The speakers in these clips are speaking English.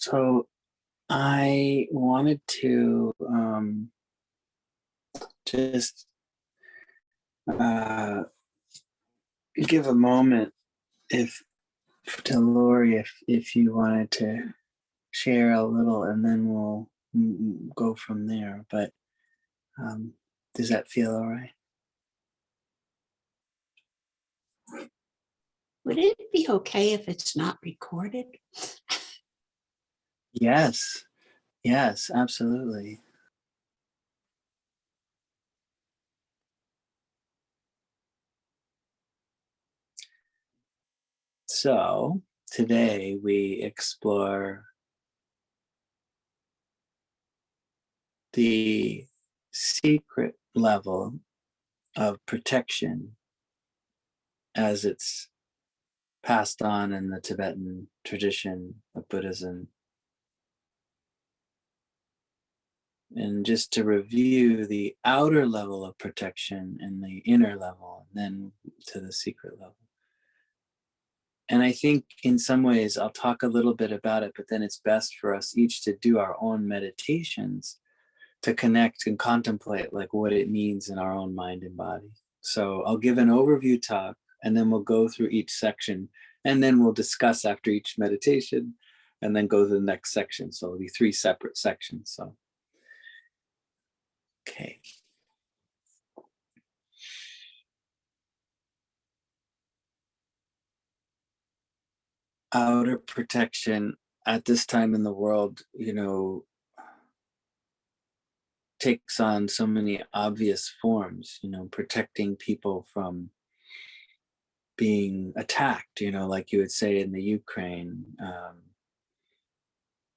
So I wanted to just uh, give a moment, if to Lori, if you wanted to share a little, and then we'll go from there. But um, does that feel all right? Would it be okay if it's not recorded? Yes, yes, absolutely. So today we explore the secret level of protection as it's passed on in the Tibetan tradition of Buddhism. And just to review the outer level of protection and the inner level, and then to the secret level. And I think in some ways, I'll talk a little bit about it, but then it's best for us each to do our own meditations to connect and contemplate like what it means in our own mind and body. So I'll give an overview talk, and then we'll go through each section, and then we'll discuss after each meditation, and then go to the next section. So it'll be 3 separate sections. So, okay. Outer protection at this time in the world, takes on so many obvious forms, protecting people from being attacked, like you would say in the Ukraine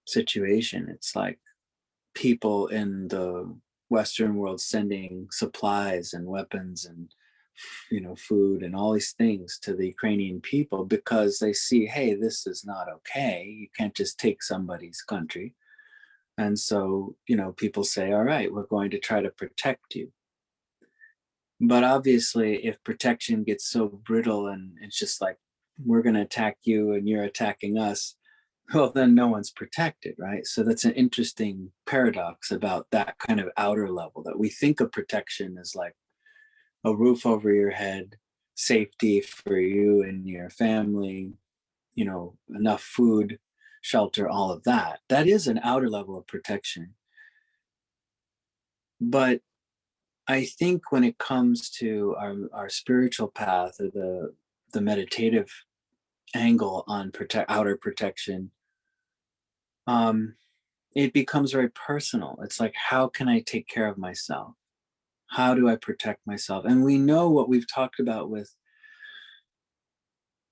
situation. It's like people in the Western world sending supplies and weapons and food and all these things to the Ukrainian people because they see, hey, this is not okay. You can't just take somebody's country. And so, people say, all right, we're going to try to protect you. But obviously, if protection gets so brittle and it's just like, we're going to attack you and you're attacking us, well, then no one's protected, right? So that's an interesting paradox about that kind of outer level, that we think of protection as like a roof over your head, safety for you and your family, enough food, shelter, all of that. That is an outer level of protection. But I think when it comes to our spiritual path, or the meditative angle on outer protection, it becomes very personal. It's like, how can I take care of myself? How do I protect myself? And we know what we've talked about with,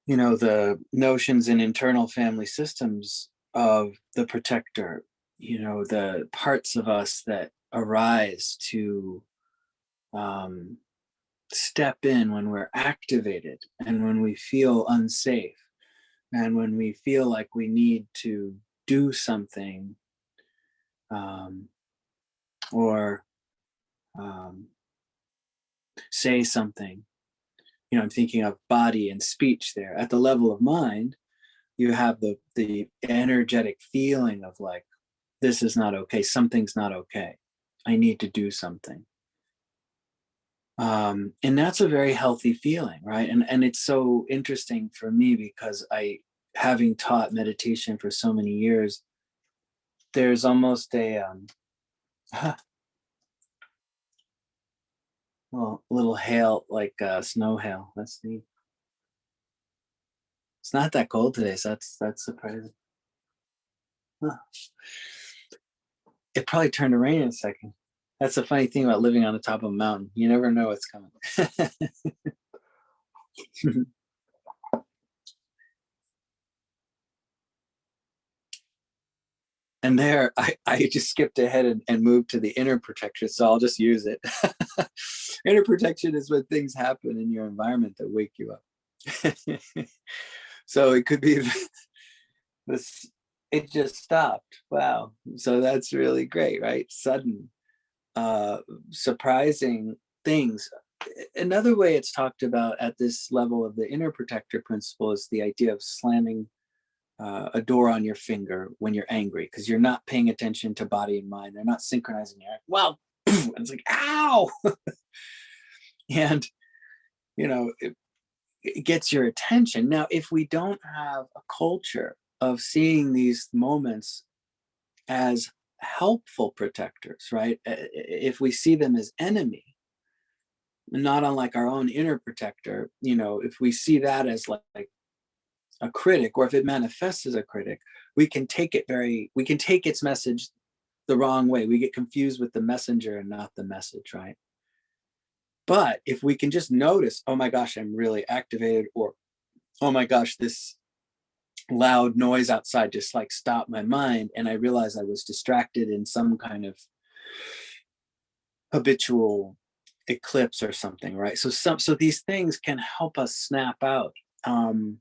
the notions in internal family systems of the protector, the parts of us that arise to um, step in when we're activated and when we feel unsafe and when we feel like we need to do something, um, or um, say something. I'm thinking of body and speech there. At the level of mind, you have the energetic feeling of like, this is not okay. Something's not okay. I need to do something. And that's a very healthy feeling, right? And it's so interesting for me because having taught meditation for so many years, there's almost a well, little hail, like snow hail. That's neat. It's not that cold today, so that's surprising. Huh. It probably turned to rain in a second. That's the funny thing about living on the top of a mountain. You never know what's coming. And there, I just skipped ahead and moved to the inner protection, so I'll just use it. Inner protection is when things happen in your environment that wake you up. So it could be this, it just stopped. Wow. So that's really great, right? Sudden, surprising things. Another way it's talked about at this level of the inner protector principle is the idea of slamming a door on your finger when you're angry because you're not paying attention to body and mind. They're not synchronizing your act. Well, and it's like, ow. And it gets your attention. Now, if we don't have a culture of seeing these moments as helpful protectors, right? If we see them as enemy, not unlike our own inner protector, if we see that as like a critic, or if it manifests as a critic, we can take its message the wrong way. We get confused with the messenger and not the message, right? But if we can just notice, oh my gosh, I'm really activated, or oh my gosh, this loud noise outside just like stopped my mind, and I realized I was distracted in some kind of habitual eclipse or something, right? So these things can help us snap out. Um,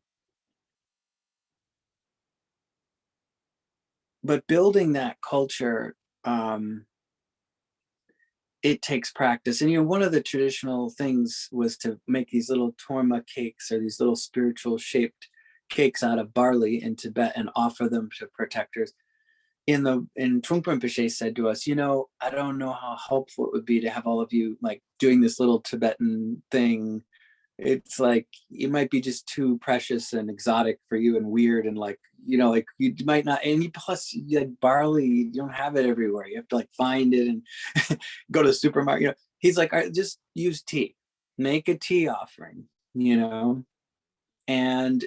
but building that culture, um, it takes practice. And one of the traditional things was to make these little torma cakes, or these little spiritual shaped cakes out of barley in Tibet, and offer them to protectors. In Trungpa Rinpoche said to us, I don't know how helpful it would be to have all of you like doing this little Tibetan thing. It's like it might be just too precious and exotic for you, and weird, and like like you might not. And plus, like barley, you don't have it everywhere. You have to like find it and go to the supermarket. He's like, all right, just use tea, make a tea offering. And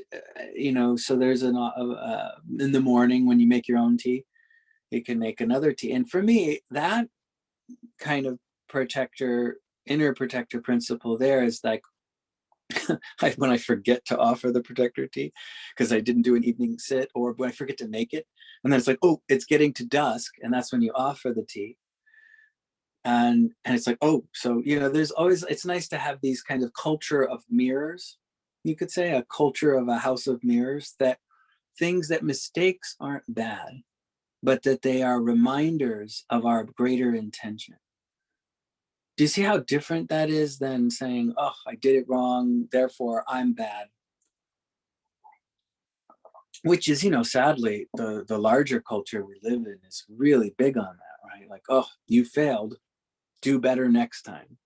so there's in the morning when you make your own tea, you can make another tea. And for me, that kind of inner protector principle there is like, when I forget to offer the protector tea because I didn't do an evening sit, or when I forget to make it, and then it's like, oh, it's getting to dusk, and that's when you offer the tea. And it's like, oh, so there's always, it's nice to have these kinds of culture of mirrors, you could say, a culture of a house of mirrors, that mistakes aren't bad, but that they are reminders of our greater intention. Do you see how different that is than saying, oh, I did it wrong, therefore I'm bad? Which is, sadly, the larger culture we live in is really big on that, right? Like, oh, you failed, do better next time.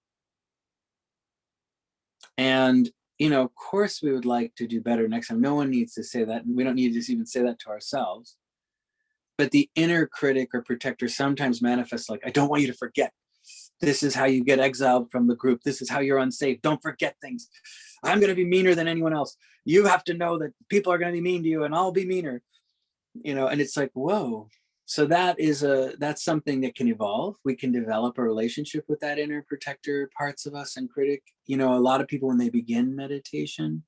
And, of course we would like to do better next time. No one needs to say that. And we don't need to even say that to ourselves. But the inner critic or protector sometimes manifests like, I don't want you to forget. This is how you get exiled from the group. This is how you're unsafe. Don't forget things. I'm going to be meaner than anyone else. You have to know that people are going to be mean to you, and I'll be meaner. And it's like, whoa. So that's something that can evolve. We can develop a relationship with that inner protector parts of us and critic. A lot of people, when they begin meditation,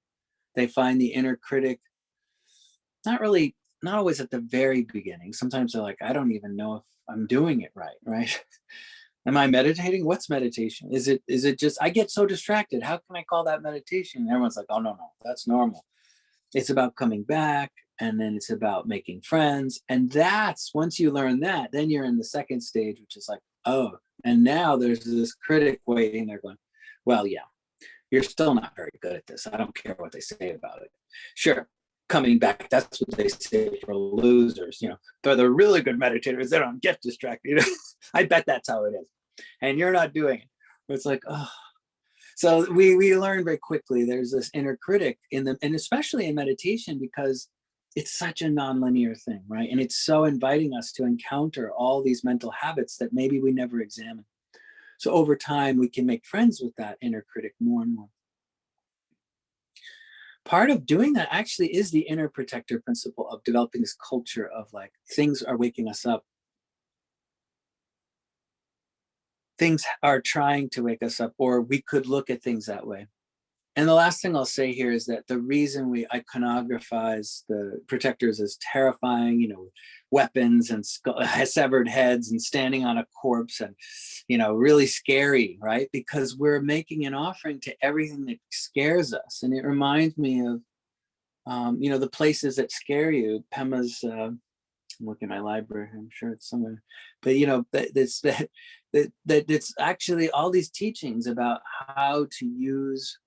they find the inner critic not always at the very beginning. Sometimes they're like, I don't even know if I'm doing it right? Am I meditating? What's meditation? Is it just, I get so distracted. How can I call that meditation? And everyone's like, oh, no, that's normal. It's about coming back, and then it's about making friends. And that's, once you learn that, then you're in the second stage, which is like, oh, and now there's this critic waiting there going, well, yeah, you're still not very good at this. I don't care what they say about it. Sure, coming back, that's what they say for losers. They're the really good meditators. They don't get distracted. I bet that's how it is. And you're not doing it. It's like, oh. So we learn very quickly there's this inner critic and especially in meditation, because it's such a nonlinear thing, right? And it's so inviting us to encounter all these mental habits that maybe we never examine. So over time, we can make friends with that inner critic more and more. Part of doing that actually is the inner protector principle of developing this culture of like, things are waking us up. Things are trying to wake us up, or we could look at things that way. And the last thing I'll say here is that the reason we iconographize the protectors as terrifying, weapons and severed heads and standing on a corpse and, really scary, right? Because we're making an offering to everything that scares us. And it reminds me of, the places that scare you. Pema's, I'm looking at my library, I'm sure it's somewhere. But, that it's actually all these teachings about how to use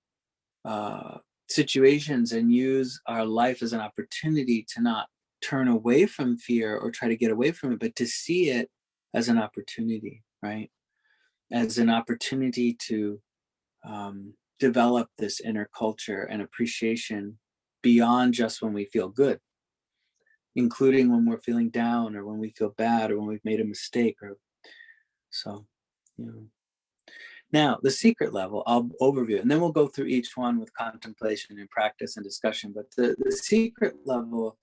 situations and use our life as an opportunity to not turn away from fear or try to get away from it, but to see it as an opportunity, right? As an opportunity to develop this inner culture and appreciation beyond just when we feel good, including when we're feeling down or when we feel bad or when we've made a mistake. Or so, you know. Now, the secret level, I'll overview, and then we'll go through each one with contemplation and practice and discussion. But the secret level,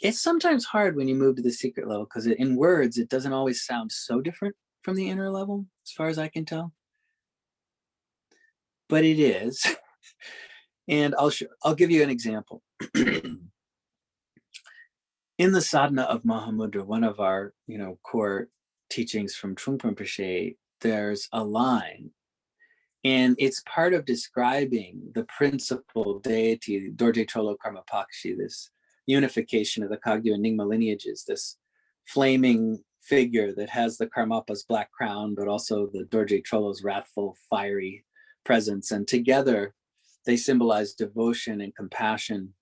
it's sometimes hard when you move to the secret level because in words, it doesn't always sound so different from the inner level, as far as I can tell. But it is. And I'll give you an example. In the sadhana of Mahamudra, one of our core teachings from Trungpa Rinpoche, there's a line, and it's part of describing the principal deity, Dorje Trollo Karma Pakshi, this unification of the Kagyu and Nyingma lineages, this flaming figure that has the Karmapa's black crown, but also the Dorje Trollo's wrathful, fiery presence. And together, they symbolize devotion and compassion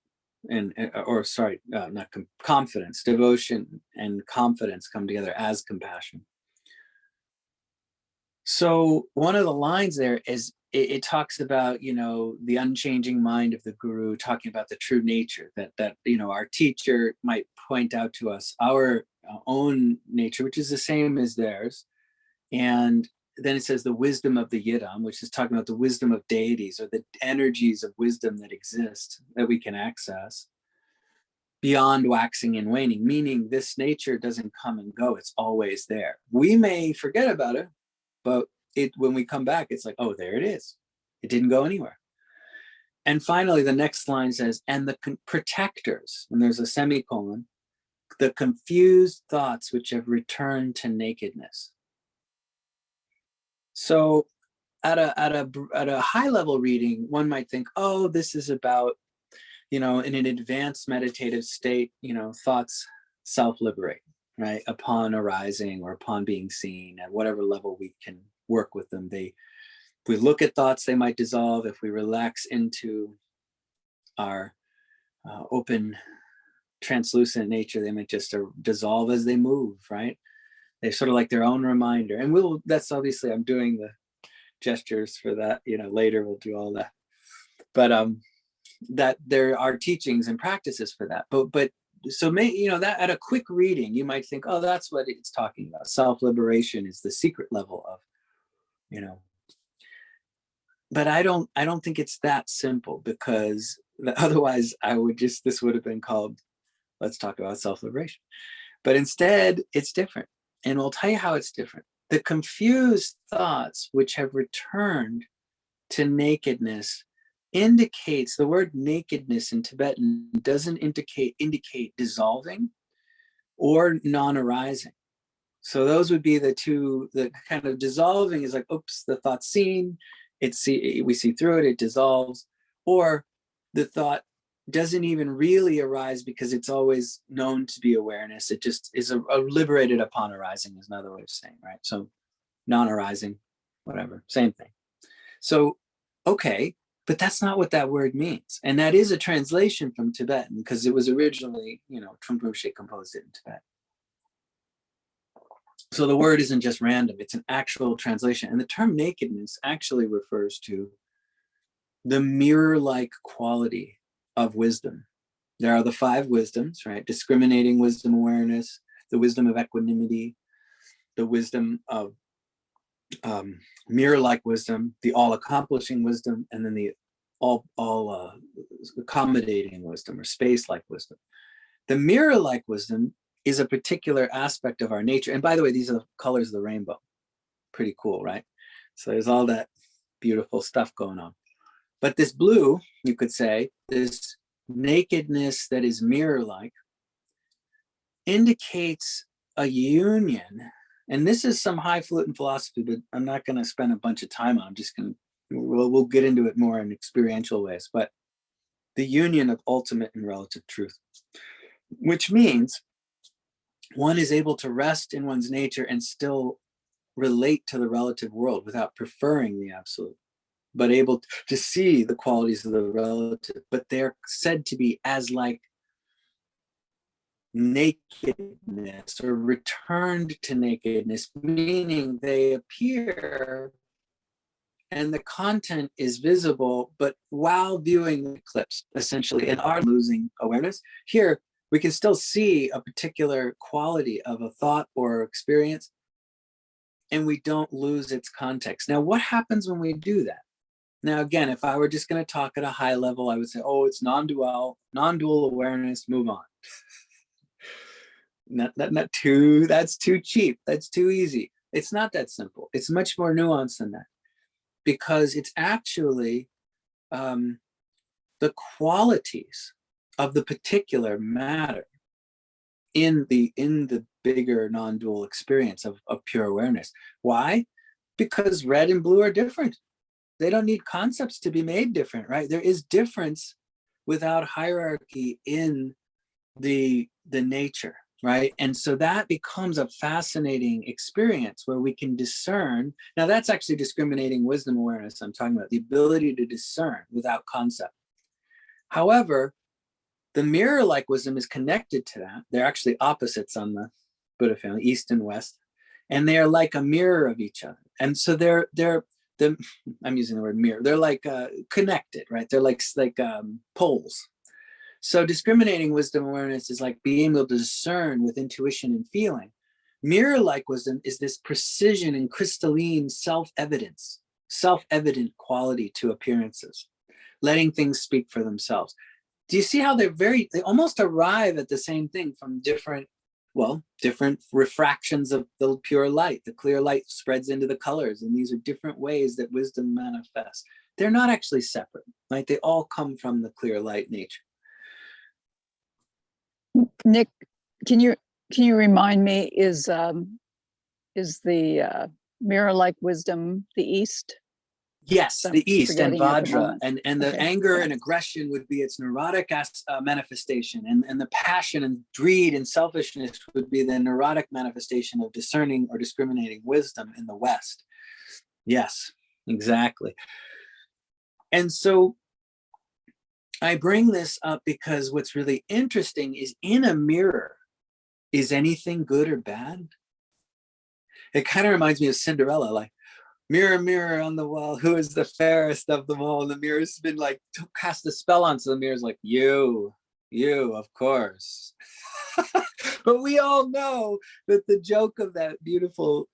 confidence. Devotion and confidence come together as compassion. So one of the lines there is it talks about the unchanging mind of the guru, talking about the true nature that our teacher might point out to us, our own nature, which is the same as theirs. And then it says the wisdom of the Yidam, which is talking about the wisdom of deities or the energies of wisdom that exist that we can access beyond waxing and waning, meaning this nature doesn't come and go. It's always there. We may forget about it, but when we come back, it's like, oh, there it is. It didn't go anywhere. And finally, the next line says, and the protectors, and there's a semicolon, the confused thoughts which have returned to nakedness. So at a high level reading, one might think, oh, this is about, in an advanced meditative state, thoughts self-liberate, right? Upon arising or upon being seen at whatever level we can work with them. If we look at thoughts, they might dissolve. If we relax into our open, translucent nature, they might just dissolve as they move, right? They're sort of like their own reminder. And that's obviously, I'm doing the gestures for that, later we'll do all that. But that there are teachings and practices for that. But so that at a quick reading, you might think, oh, that's what it's talking about. Self-liberation is the secret level of, but I don't think it's that simple, because otherwise this would have been called, let's talk about self-liberation. But instead, it's different. And we'll tell you how it's different. The confused thoughts which have returned to nakedness indicates, the word nakedness in Tibetan doesn't indicate dissolving or non-arising. So those would be the two. The kind of dissolving is like, oops, the thought's seen, we see through it, it dissolves. Or the thought doesn't even really arise because it's always known to be awareness. It just is liberated upon arising, is another way of saying, right? So non-arising, whatever, same thing. So, okay, but that's not what that word means. And that is a translation from Tibetan, because it was originally, Trungpa Rinpoche composed it in Tibetan. So the word isn't just random, it's an actual translation. And the term nakedness actually refers to the mirror-like quality of wisdom. There are the 5 wisdoms, right? Discriminating wisdom awareness, the wisdom of equanimity, the wisdom of mirror-like wisdom, the all-accomplishing wisdom, and then the all accommodating wisdom, or space-like wisdom. The mirror-like wisdom is a particular aspect of our nature. And by the way, these are the colors of the rainbow. Pretty cool, right? So there's all that beautiful stuff going on. But this blue, you could say, this nakedness that is mirror-like, indicates a union. And this is some highfalutin philosophy, but I'm not going to spend a bunch of time on. I'm just going to, we'll get into it more in experiential ways. But the union of ultimate and relative truth, which means one is able to rest in one's nature and still relate to the relative world without preferring the absolute, but able to see the qualities of the relative. But they're said to be as like nakedness or returned to nakedness, meaning they appear and the content is visible, but while viewing the clips, essentially, and are losing awareness. Here, we can still see a particular quality of a thought or experience, and we don't lose its context. Now, what happens when we do that? Now, again, if I were just going to talk at a high level, I would say, oh, it's non-dual awareness, move on. Not too, that's too cheap. That's too easy. It's not that simple. It's much more nuanced than that, because it's actually the qualities of the particular matter in the bigger non-dual experience of pure awareness. Why? Because red and blue are different. They don't need concepts to be made different, right? There is difference without hierarchy in the nature, right? And so that becomes a fascinating experience where we can discern. Now, that's actually discriminating wisdom awareness I'm talking about, the ability to discern without concept. However, the mirror-like wisdom is connected to that. They're actually opposites on the Buddha family, East and West, and they are like a mirror of each other. And so they're I'm using the word mirror. They're like connected, right? They're like poles. So discriminating wisdom awareness is like being able to discern with intuition and feeling. Mirror-like wisdom is this precision and crystalline self-evident quality to appearances, letting things speak for themselves. Do you see how they almost arrive at the same thing from different refractions of the pure light? The clear light spreads into the colors, and these are different ways that wisdom manifests. They're not actually separate, right? They all come from the clear light nature. Nick, can you remind me, is the mirror-like wisdom the East? Yes, So the East and Vajra, the and the anger and aggression would be its neurotic manifestation, and the passion and greed and selfishness would be the neurotic manifestation of discerning or discriminating wisdom in the West. Yes, exactly. And so I bring this up because what's really interesting is, in a mirror, is anything good or bad? It kind of reminds me of Cinderella, like, mirror, mirror on the wall, who is the fairest of them all? And the mirror's been like cast a spell on, so the mirror's like, you, of course. But we all know that the joke of the beautiful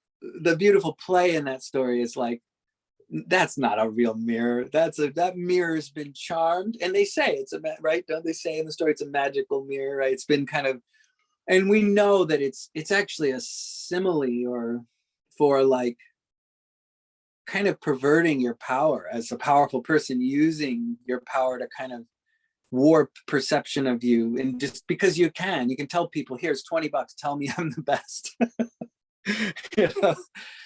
play in that story is like, that's not a real mirror. That mirror's been charmed. And they say it's right? Don't they say in the story it's a magical mirror, right? It's been kind of, and we know that it's actually a simile or for like kind of perverting your power as a powerful person, using your power to kind of warp perception of you. And just because you can tell people, here's $20, tell me I'm the best. You know?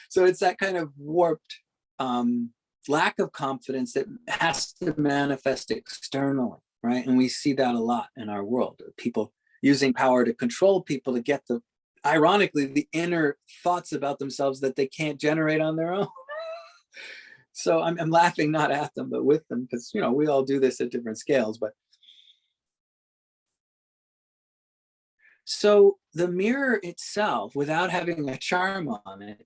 So it's that kind of warped lack of confidence that has to manifest externally, right? And we see that a lot in our world, people using power to control people to get ironically, the inner thoughts about themselves that they can't generate on their own. So I'm laughing not at them, but with them, because, you know, we all do this at different scales. But so the mirror itself, without having a charm on it,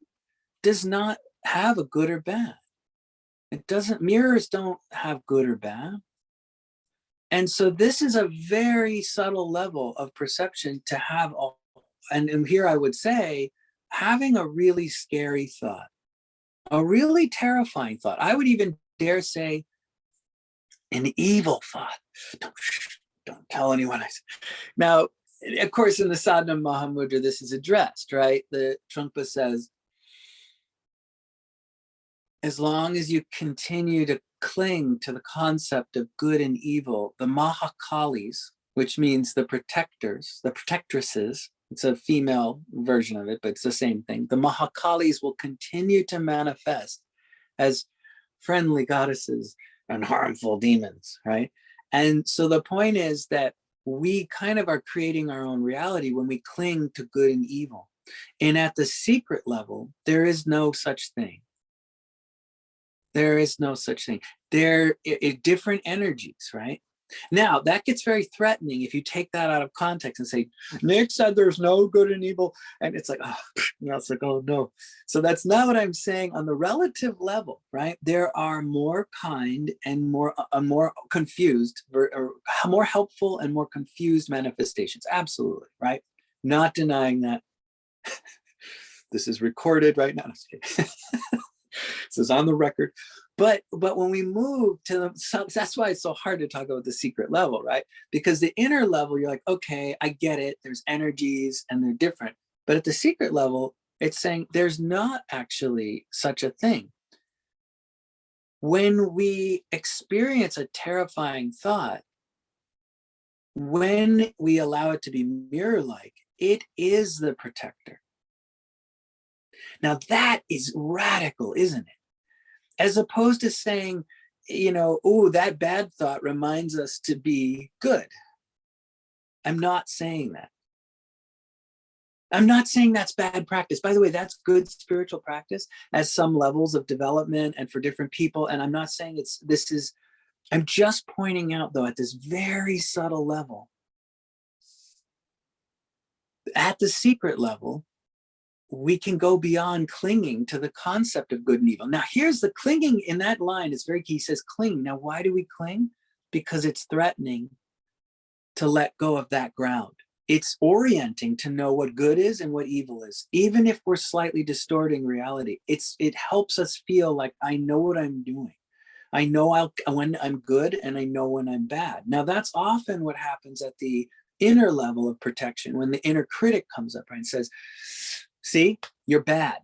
does not have a good or bad. Mirrors don't have good or bad. And so this is a very subtle level of perception to have, and here I would say, having a really scary thought, a really terrifying thought. I would even dare say an evil thought. Don't tell anyone. Now, of course, in the Sadhana Mahamudra, this is addressed, right? The Trungpa says, as long as you continue to cling to the concept of good and evil, the Mahakalis, which means the protectors, the protectresses, it's a female version of it, but it's the same thing. The Mahakalis will continue to manifest as friendly goddesses and harmful demons, right? And so the point is that we kind of are creating our own reality when we cling to good and evil. And at the secret level, there is no such thing. There is no such thing. There are different energies, right? Now, that gets very threatening if you take that out of context and say, Nick said there's no good and evil. And it's like, oh, no, it's like, oh, no. So that's not what I'm saying on the relative level, right? There are more kind and more confused, or more helpful and more confused manifestations. Absolutely, right? Not denying that. This is recorded right now. This is on the record. But when we move to that's why it's so hard to talk about the secret level, right? Because the inner level, you're like, okay, I get it. There's energies and they're different. But at the secret level, it's saying there's not actually such a thing. When we experience a terrifying thought, when we allow it to be mirror-like, it is the protector. Now that is radical, isn't it? As opposed to saying, oh, that bad thought reminds us to be good. I'm not saying that. I'm not saying that's bad practice. By the way, that's good spiritual practice as some levels of development and for different people. And I'm not saying I'm just pointing out though, at this very subtle level, at the secret level, we can go beyond clinging to the concept of good and evil. Now, here's the clinging in that line. It's very key. He says cling. Now, why do we cling? Because it's threatening to let go of that ground. It's orienting to know what good is and what evil is. Even if we're slightly distorting reality, it helps us feel like I know what I'm doing. I know when I'm good and I know when I'm bad. Now, that's often what happens at the inner level of protection when the inner critic comes up, right, and says, see, you're bad.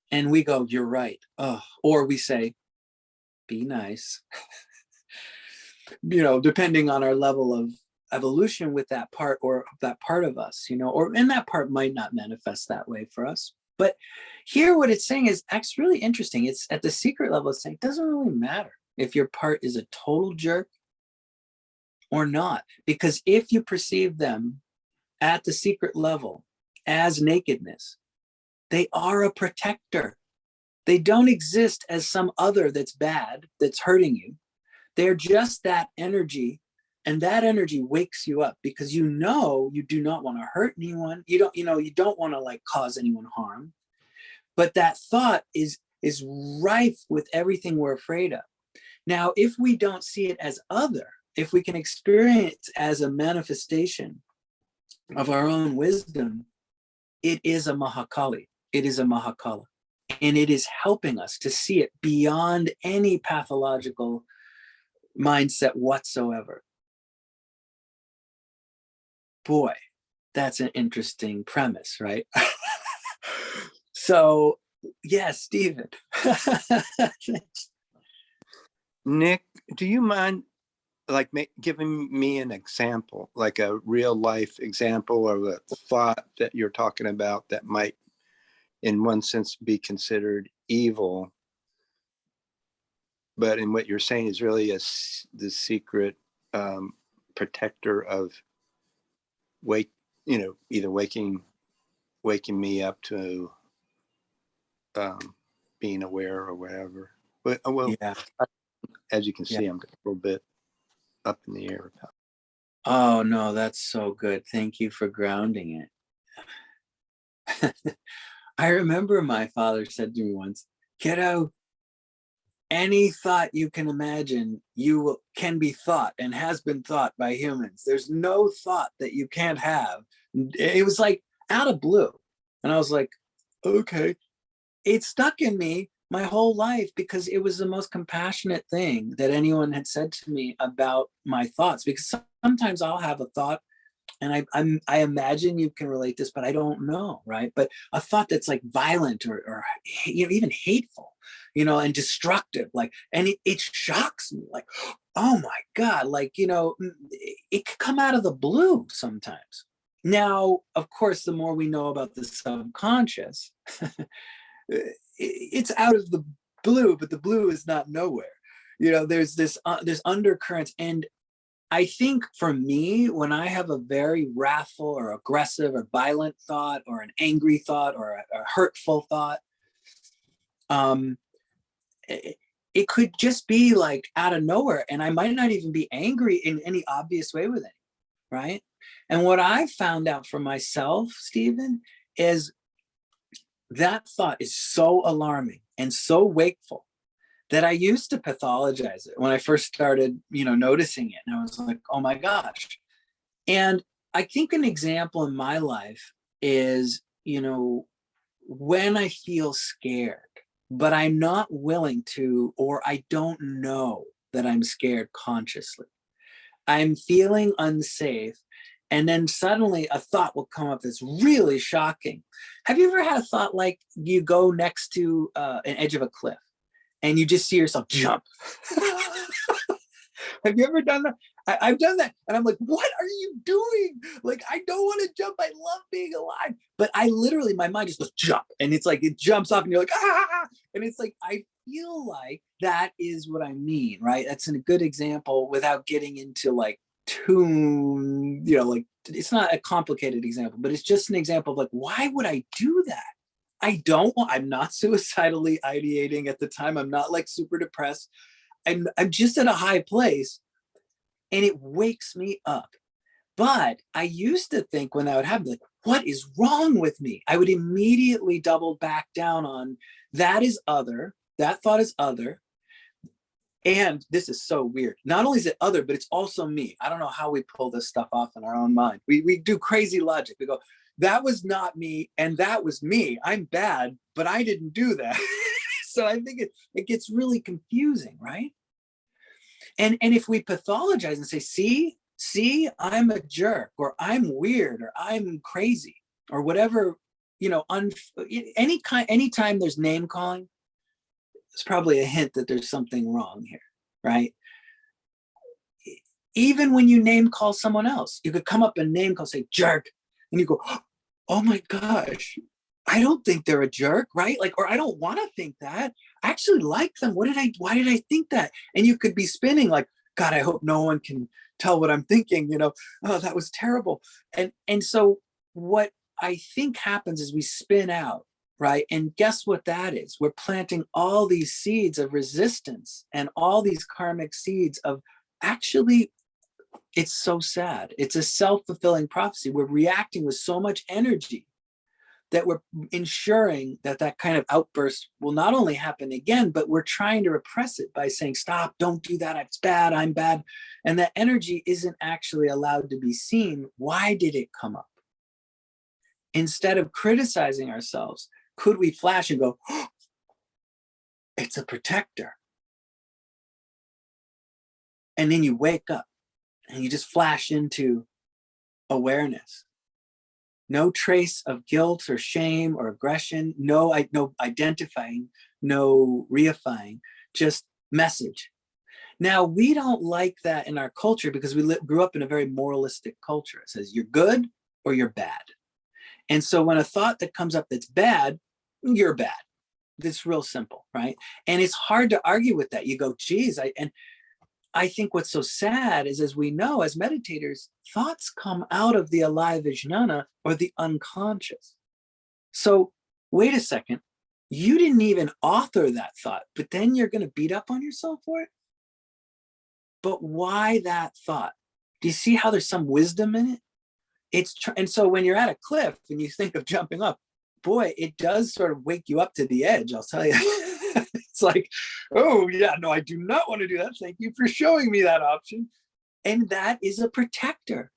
And we go, you're right. Oh, or we say, be nice. Depending on our level of evolution with that part or that part of us, and that part might not manifest that way for us. But here what it's saying is actually really interesting. It's at the secret level, it's saying it doesn't really matter if your part is a total jerk or not. Because if you perceive them at the secret level as nakedness, they are a protector. They don't exist as some other that's bad, that's hurting you. They're just that energy, and that energy wakes you up because you do not want to hurt anyone. You don't want to cause anyone harm. But that thought is rife with everything we're afraid of. Now, if we don't see it as other, if we can experience it as a manifestation of our own wisdom, it is a Mahakali. It is a Mahakala. And it is helping us to see it beyond any pathological mindset whatsoever. Boy, that's an interesting premise, right? So, yeah, Stephen. Nick, do you mind giving me an example, like a real life example of a thought that you're talking about that might, in one sense, be considered evil, but in what you're saying is really the secret protector of either waking me up to being aware or whatever. Well, yeah. As you can see, I'm a little bit up in the air about. Oh no, that's so good. Thank you for grounding it. I remember my father said to me once, kiddo, any thought you can imagine can be thought and has been thought by humans. There's no thought that you can't have. It was like out of blue. And I was like, okay. It stuck in me my whole life because it was the most compassionate thing that anyone had said to me about my thoughts. Because sometimes I'll have a thought and I imagine you can relate this, but I don't know, right? But a thought that's like violent or even hateful, and destructive, and it shocks me, like, oh my God, it could come out of the blue sometimes. Now, of course, the more we know about the subconscious, it's out of the blue, but the blue is not nowhere. There's there's undercurrents. And I think for me, when I have a very wrathful or aggressive or violent thought or an angry thought or a hurtful thought, it could just be like out of nowhere, and I might not even be angry in any obvious way with it, right? And what I found out for myself, Stephen, is that thought is so alarming and so wakeful that I used to pathologize it when I first started, noticing it. And I was like, oh my gosh. And I think an example in my life is, when I feel scared, but I'm not willing to, or I don't know that I'm scared consciously. I'm feeling unsafe. And then suddenly a thought will come up that's really shocking. Have you ever had a thought like you go next to an edge of a cliff and you just see yourself jump? Have you ever done that? I've done that. And I'm like, what are you doing? Like, I don't want to jump. I love being alive. But I literally, my mind just goes jump. And it's like, it jumps off and you're like, ah. And it's like, I feel like that is what I mean, right? That's a good example without getting into like too, like it's not a complicated example, but it's just an example of like, why would I do that? I'm not suicidally ideating at the time. I'm not like super depressed. I'm just at a high place and it wakes me up. But I used to think when that would happen, like, what is wrong with me? I would immediately double back down on that is other, that thought is other. And this is so weird. Not only is it other, but it's also me. I don't know how we pull this stuff off in our own mind. We do crazy logic. We go, that was not me and that was me. I'm bad, but I didn't do that. So I think it gets really confusing, right? And if we pathologize and say, see, I'm a jerk, or I'm weird, or I'm crazy, or whatever, anytime there's name calling, it's probably a hint that there's something wrong here, right? Even when you name call someone else, you could come up and name call, say jerk, and you go, oh my gosh, I don't think they're a jerk, right? Like, or I don't want to think that. I actually like them. Why did I think that? And you could be spinning like, God, I hope no one can tell what I'm thinking, oh, that was terrible. And so what I think happens is we spin out, right? And guess what that is? We're planting all these seeds of resistance and all these karmic seeds of actually, it's so sad. It's a self-fulfilling prophecy. We're reacting with so much energy that we're ensuring that kind of outburst will not only happen again, but we're trying to repress it by saying, stop, don't do that, it's bad, I'm bad. And that energy isn't actually allowed to be seen. Why did it come up? Instead of criticizing ourselves, could we flash and go, oh, it's a protector? And then you wake up and you just flash into awareness. No trace of guilt or shame or aggression, no identifying, no reifying, just message. Now, we don't like that in our culture because we grew up in a very moralistic culture. It says you're good or you're bad. And so when a thought that comes up that's bad, you're bad. It's real simple, right? And it's hard to argue with that. You go, geez, I think what's so sad is, as we know, as meditators, thoughts come out of the alive vijnana or the unconscious. So wait a second, you didn't even author that thought, but then you're going to beat up on yourself for it? But why that thought? Do you see how there's some wisdom in it? And so when you're at a cliff and you think of jumping up, boy, it does sort of wake you up to the edge, I'll tell you. It's like, oh yeah, no, I do not want to do that. Thank you for showing me that option. And that is a protector.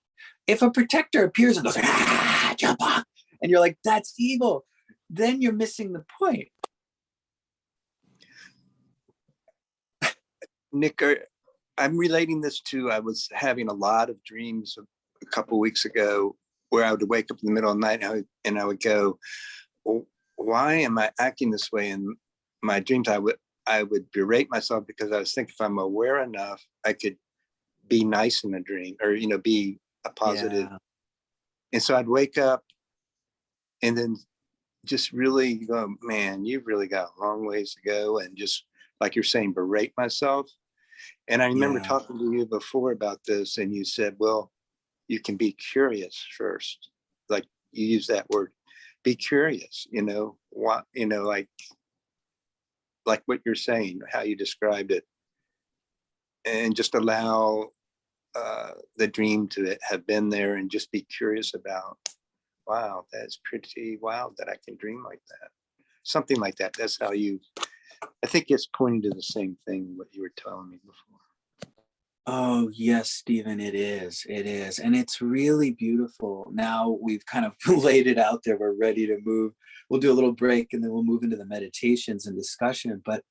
If a protector appears and goes, jump off, and you're like, that's evil, then you're missing the point. Nick, I'm relating this to, I was having a lot of dreams a couple of weeks ago where I would wake up in the middle of the night and I would go, well, why am I acting this way? In my dreams, I would berate myself because I was thinking, if I'm aware enough, I could be nice in a dream, or be a positive. Yeah. And so I'd wake up and then just really go, man, you've really got a long ways to go, and just like you're saying, berate myself. And I remember talking to you before about this, and you said, well, you can be curious first. Like you use that word, be curious, what, like like what you're saying, how you described it, and just allow the dream to have been there and just be curious about, wow, that's pretty wild that I can dream like that. Something like that. That's how you, I think it's pointing to the same thing, what you were telling me before. Oh, yes, Stephen, it is. It is. And it's really beautiful. Now we've kind of laid it out there. We're ready to move. We'll do a little break and then we'll move into the meditations and discussion. But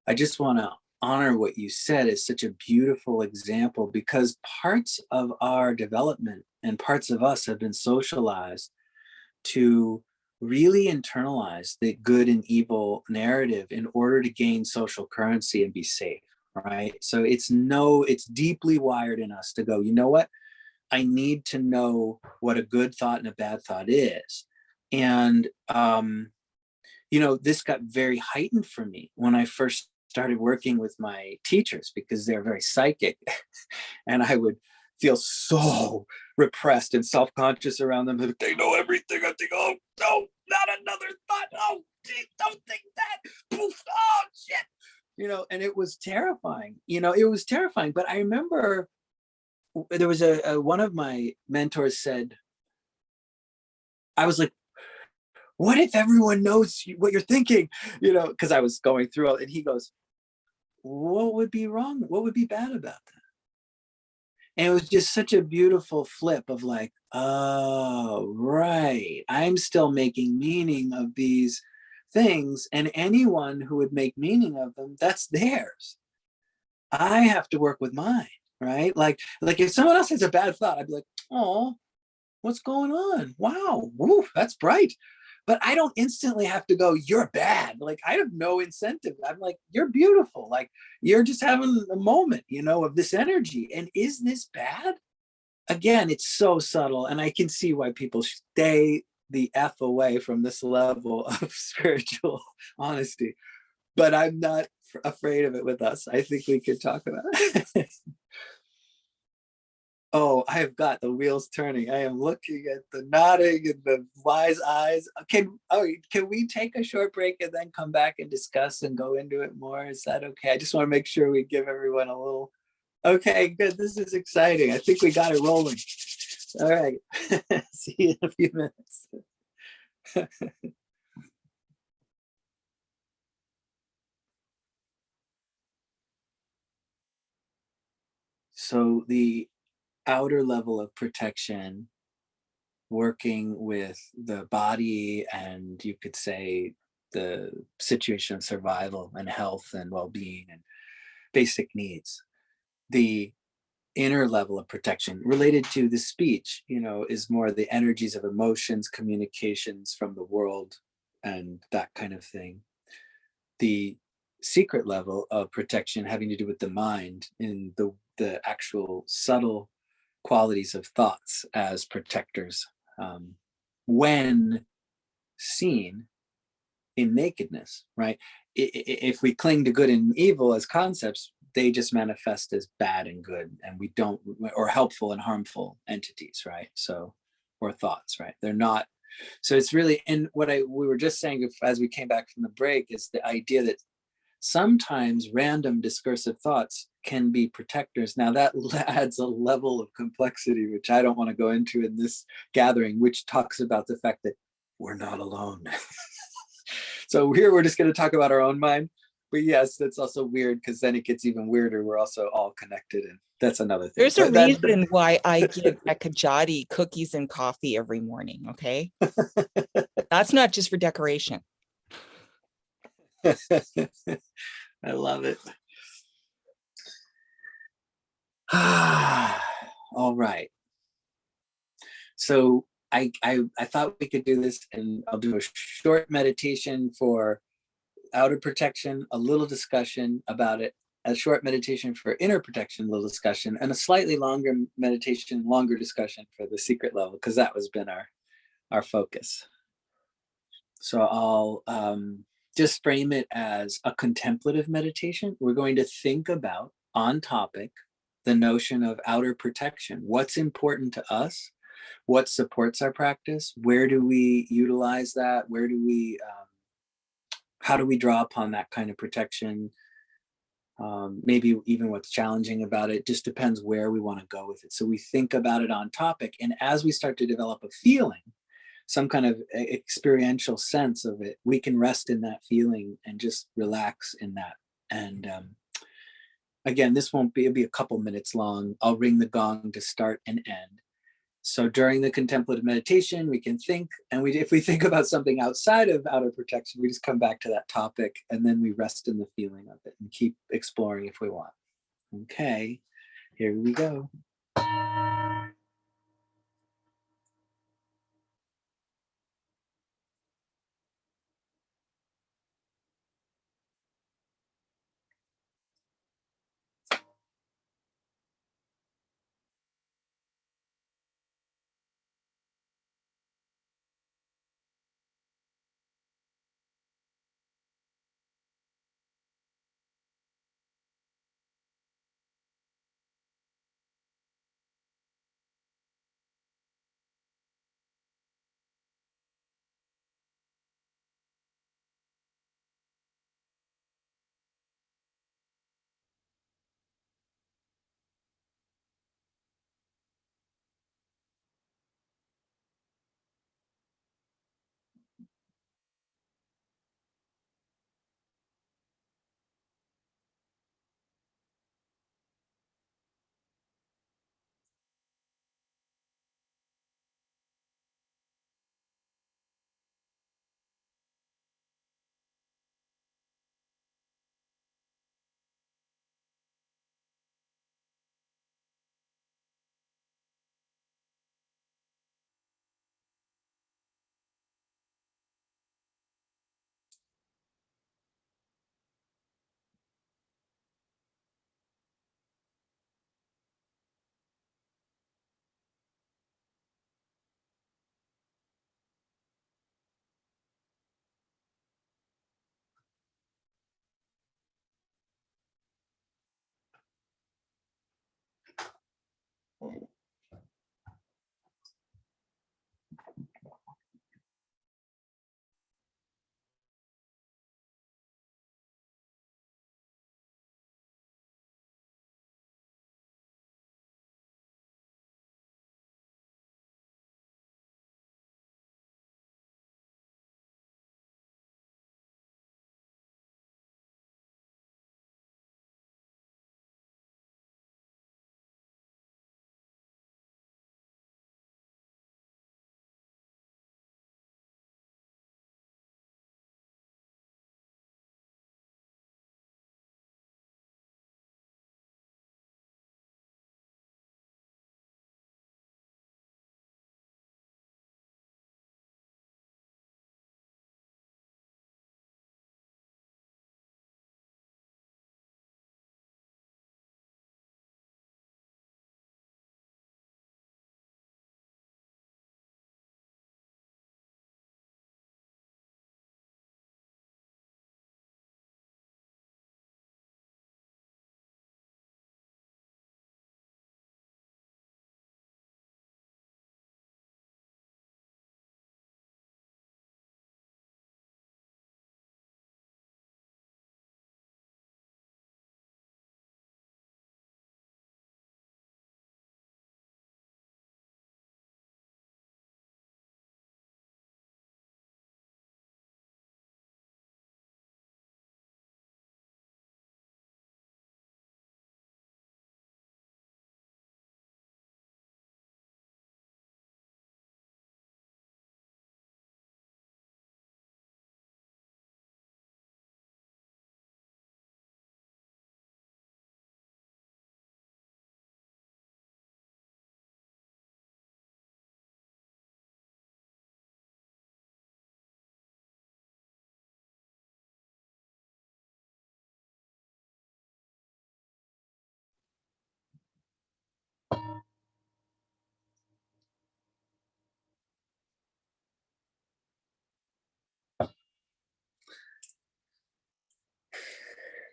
I just want to honor what you said as such a beautiful example, because parts of our development and parts of us have been socialized to really internalize the good and evil narrative in order to gain social currency and be safe, right? So it's deeply wired in us to go, you know what? I need to know what a good thought and a bad thought is. And this got very heightened for me when I first started working with my teachers, because they're very psychic. And I would feel so repressed and self-conscious around them. They know everything. I think, oh no, not another thought. Oh, geez, don't think that. Poof, oh shit. And it was terrifying. It was terrifying. But I remember there was one of my mentors said, I was like, what if everyone knows what you're thinking? Because I was going through it, and he goes, what would be wrong? What would be bad about that? And it was just such a beautiful flip of like, oh, right. I'm still making meaning of these things. And anyone who would make meaning of them, that's theirs. I have to work with mine, right? Like if someone else has a bad thought, I'd be like, oh, what's going on? Wow, woo, that's bright. But I don't instantly have to go, you're bad. Like, I have no incentive. I'm like, you're beautiful. Like, you're just having a moment, of this energy. And is this bad? Again, it's so subtle. And I can see why people stay the F away from this level of spiritual honesty. But I'm not afraid of it with us. I think we could talk about it. Oh, I have got the wheels turning. I am looking at the nodding and the wise eyes. Can we take a short break and then come back and discuss and go into it more? Is that okay? I just want to make sure we give everyone a little. Okay, good. This is exciting. I think we got it rolling. All right. See you in a few minutes. So the outer level of protection, working with the body, and you could say the situation of survival and health and well-being and basic needs. The inner level of protection related to the speech, is more the energies of emotions, communications from the world, and that kind of thing. The secret level of protection having to do with the mind, in the actual subtle qualities of thoughts as protectors, when seen in nakedness, right? If we cling to good and evil as concepts, they just manifest as bad and good, and we don't, or helpful and harmful entities, right? So, or thoughts, right? They're not. So it's really, and we were just saying as we came back from the break, is the idea that sometimes random discursive thoughts can be protectors. Now that adds a level of complexity, which I don't want to go into in this gathering, which talks about the fact that we're not alone. So here we're just going to talk about our own mind. But yes, that's also weird, because then it gets even weirder. We're also all connected, and that's another thing. There's a reason why I give Ekajati cookies and coffee every morning, okay? That's not just for decoration. I love it. All right. So I thought we could do this, and I'll do a short meditation for outer protection, a little discussion about it, a short meditation for inner protection, a little discussion, and a slightly longer meditation, longer discussion for the secret level, because that has been our focus. So I'll just frame it as a contemplative meditation. We're going to think about, on topic, the notion of outer protection. What's important to us? What supports our practice? Where do we utilize that? Where do we how do we draw upon that kind of protection? Maybe even what's challenging about it, just depends where we want to go with it. So we think about it on topic. And as we start to develop a feeling, some kind of experiential sense of it, we can rest in that feeling and just relax in that. And again, this won't be, it'll be a couple minutes long. I'll ring the gong to start and end. So during the contemplative meditation, we can think, and if we think about something outside of outer protection, we just come back to that topic, and then we rest in the feeling of it and keep exploring if we want. Okay, here we go.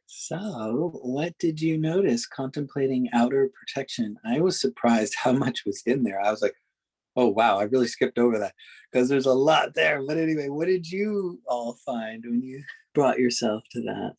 So, what did you notice contemplating outer protection? I was surprised how much was in there. I was like, oh, wow, I really skipped over that because there's a lot there. But anyway, what did you all find when you brought yourself to that?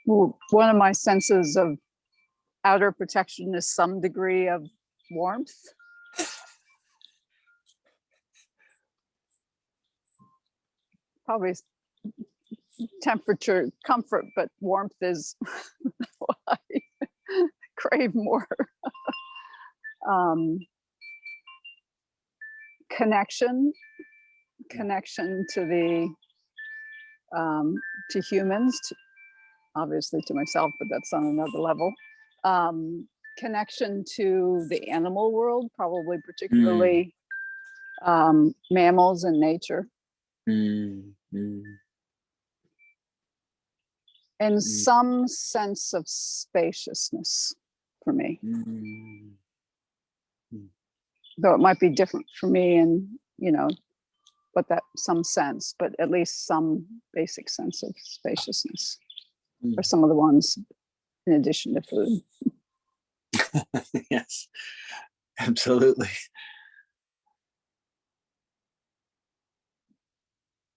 Well, one of my senses of outer protection is some degree of warmth. Probably temperature, comfort, but warmth is what I crave more. Connection to the to humans, obviously to myself, but that's on another level. Connection to the animal world, probably particularly mammals and nature. And some sense of spaciousness for me. Though it might be different for me and, but that some sense, but at least some basic sense of spaciousness for some of the ones in addition to food. Yes, absolutely.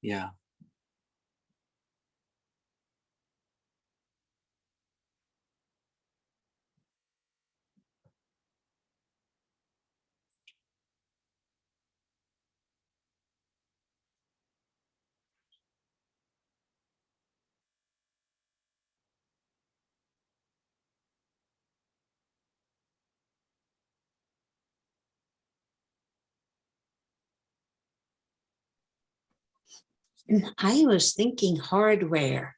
Yeah. And I was thinking hardware.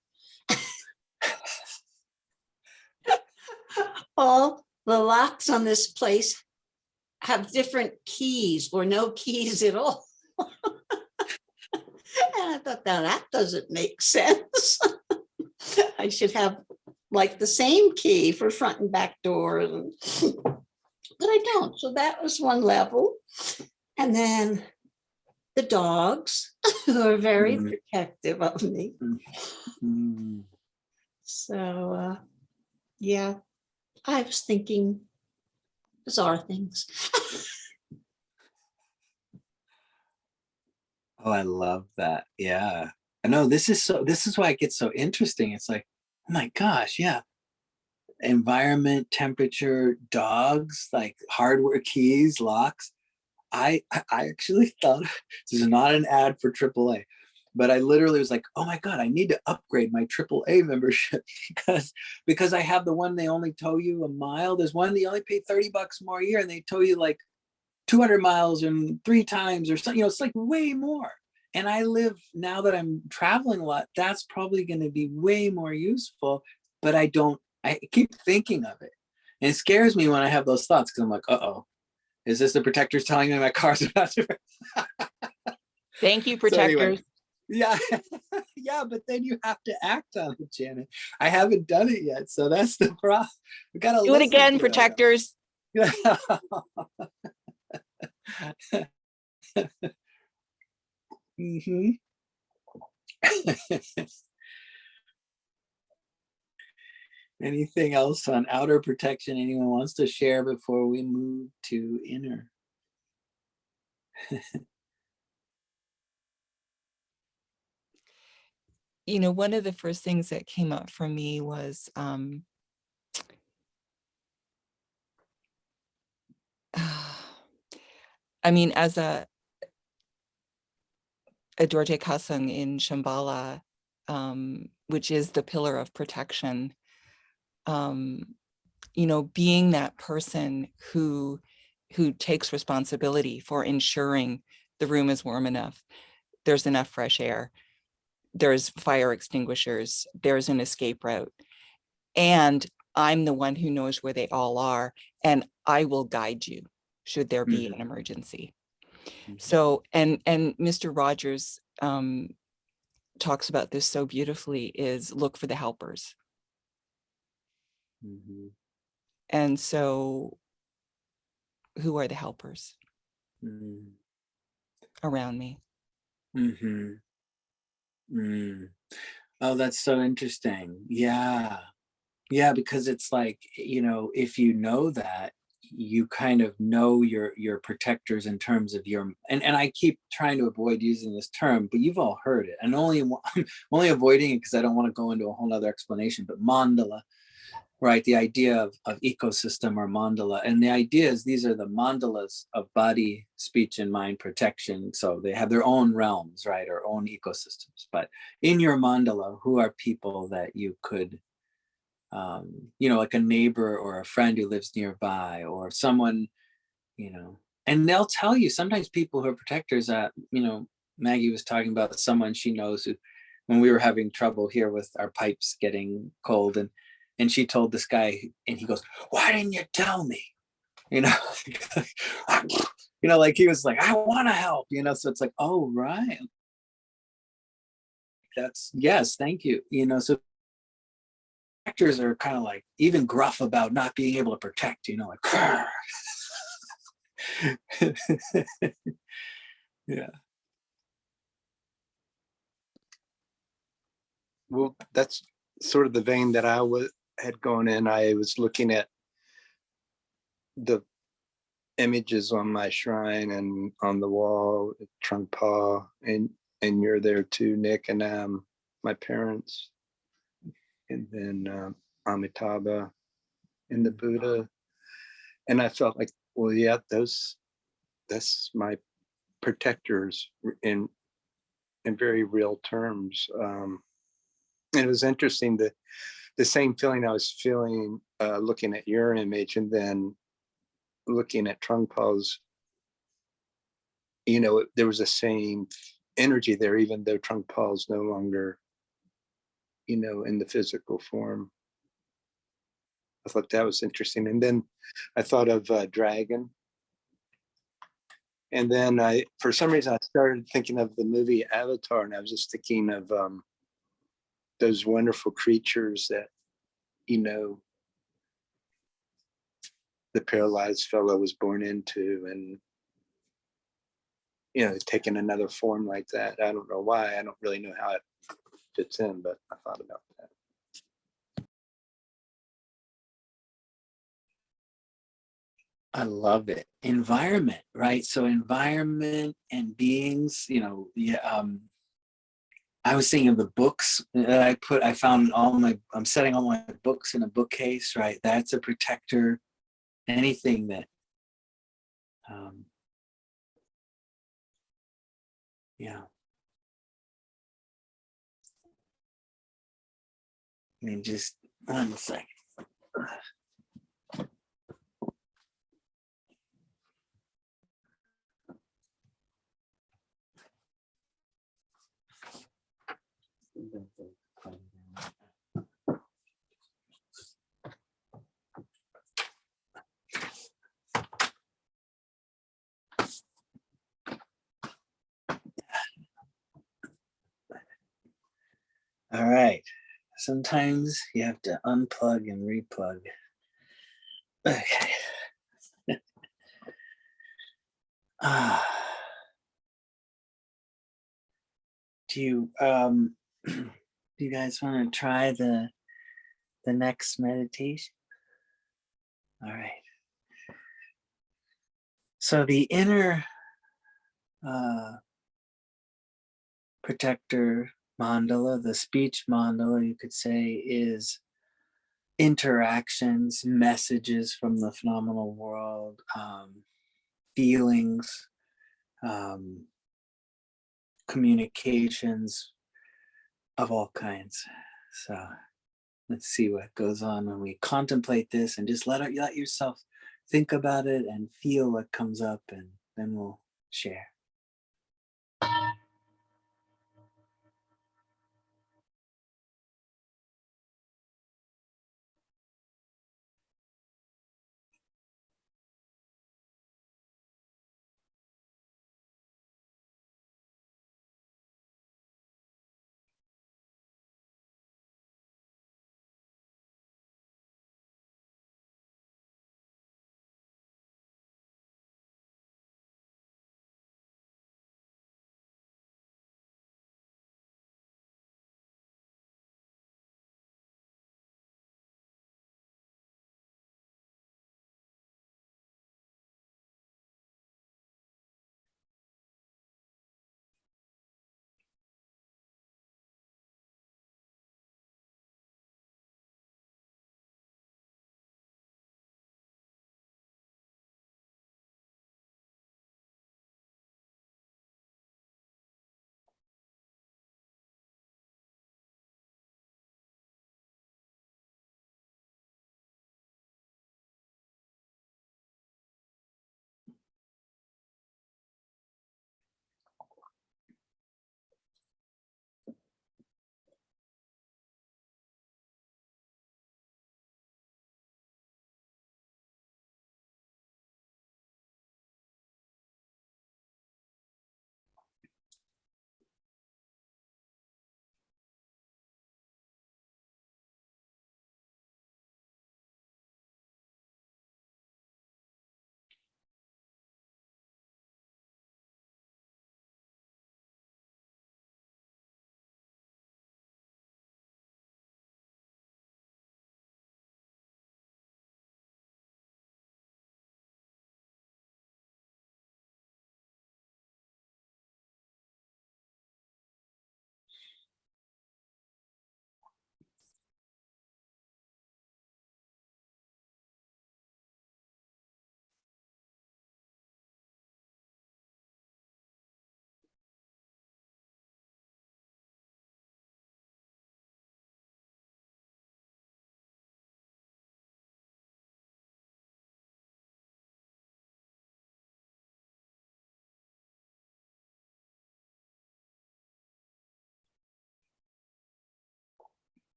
All the locks on this place have different keys or no keys at all. And I thought, now that doesn't make sense. I should have like the same key for front and back doors, but I don't. So that was one level. And then the dogs who are very protective of me. So yeah, I was thinking bizarre things. Oh, I love that. Yeah. I know this is why it gets so interesting. It's like, oh my gosh, yeah. Environment, temperature, dogs, like hardware, keys, locks. I actually thought this is not an ad for AAA, but I literally was like, oh my God, I need to upgrade my AAA membership because I have the one they only tow you a mile. There's one that you only pay $30 more a year and they tow you like 200 miles and 3 times or something, it's like way more. And I live, now that I'm traveling a lot, that's probably going to be way more useful, but I keep thinking of it. And it scares me when I have those thoughts because I'm like, uh-oh, is this the protectors telling me my car's about to? Thank you, So anyway, protectors. yeah, yeah, but then you have to act on it, Janet. I haven't done it yet, so that's the problem. We gotta Do it again, protectors. Anything else on outer protection anyone wants to share before we move to inner? One of the first things that came up for me was I mean, as a Dorje Kasung in Shambhala, which is the pillar of protection, being that person who takes responsibility for ensuring the room is warm enough, there's enough fresh air, there's fire extinguishers, there's an escape route, and I'm the one who knows where they all are, and I will guide you should there be an emergency. So, and Mr. Rogers talks about this so beautifully, is look for the helpers. And so who are the helpers around me? Mm-hmm. Mm. Oh, that's so interesting. Yeah. Yeah, because it's like, if you know that, you kind of know your protectors in terms of your, and I keep trying to avoid using this term, but you've all heard it. And I'm only avoiding it because I don't want to go into a whole other explanation, but mandala, right? The idea of ecosystem or mandala. And the idea is these are the mandalas of body, speech, and mind protection. So they have their own realms, right? Or own ecosystems. But in your mandala, who are people that you could, like a neighbor or a friend who lives nearby, or someone, and they'll tell you sometimes people who are protectors. Maggie was talking about someone she knows who, when we were having trouble here with our pipes getting cold, and she told this guy, and he goes, "Why didn't you tell me?" You know, like he was like, "I want to help," so it's like, oh, right. That's, yes, thank you. So actors are kind of like even gruff about not being able to protect, like yeah. Well, that's sort of the vein that I had gone in. I was looking at the images on my shrine and on the wall, Trungpa, and you're there too, Nick, and my parents, and then Amitabha and the Buddha, and I felt like, well, yeah, that's my protectors in very real terms. And it was interesting that the same feeling I was feeling looking at your image and then looking at Trungpa's, there was the same energy there, even though Trungpa's no longer, in the physical form. I thought that was interesting. And then I thought of Dragon. And then for some reason, I started thinking of the movie Avatar, and I was just thinking of those wonderful creatures that, the paralyzed fellow was born into, and taking another form like that. I don't know why. I don't really know how it fits in, but I thought about that. I love it. Environment, right? So environment and beings, yeah. I was thinking of the books that I found I'm setting all my books in a bookcase, right? That's a protector. Anything that, yeah. I mean, just 1 second. All right. Sometimes you have to unplug and replug. Okay. Do you do you guys want to try the next meditation? All right. So the inner protector mandala, the speech mandala, you could say, is interactions, messages from the phenomenal world, feelings, um, communications of all kinds. So let's see what goes on when we contemplate this, and just let yourself think about it and feel what comes up, and then we'll share.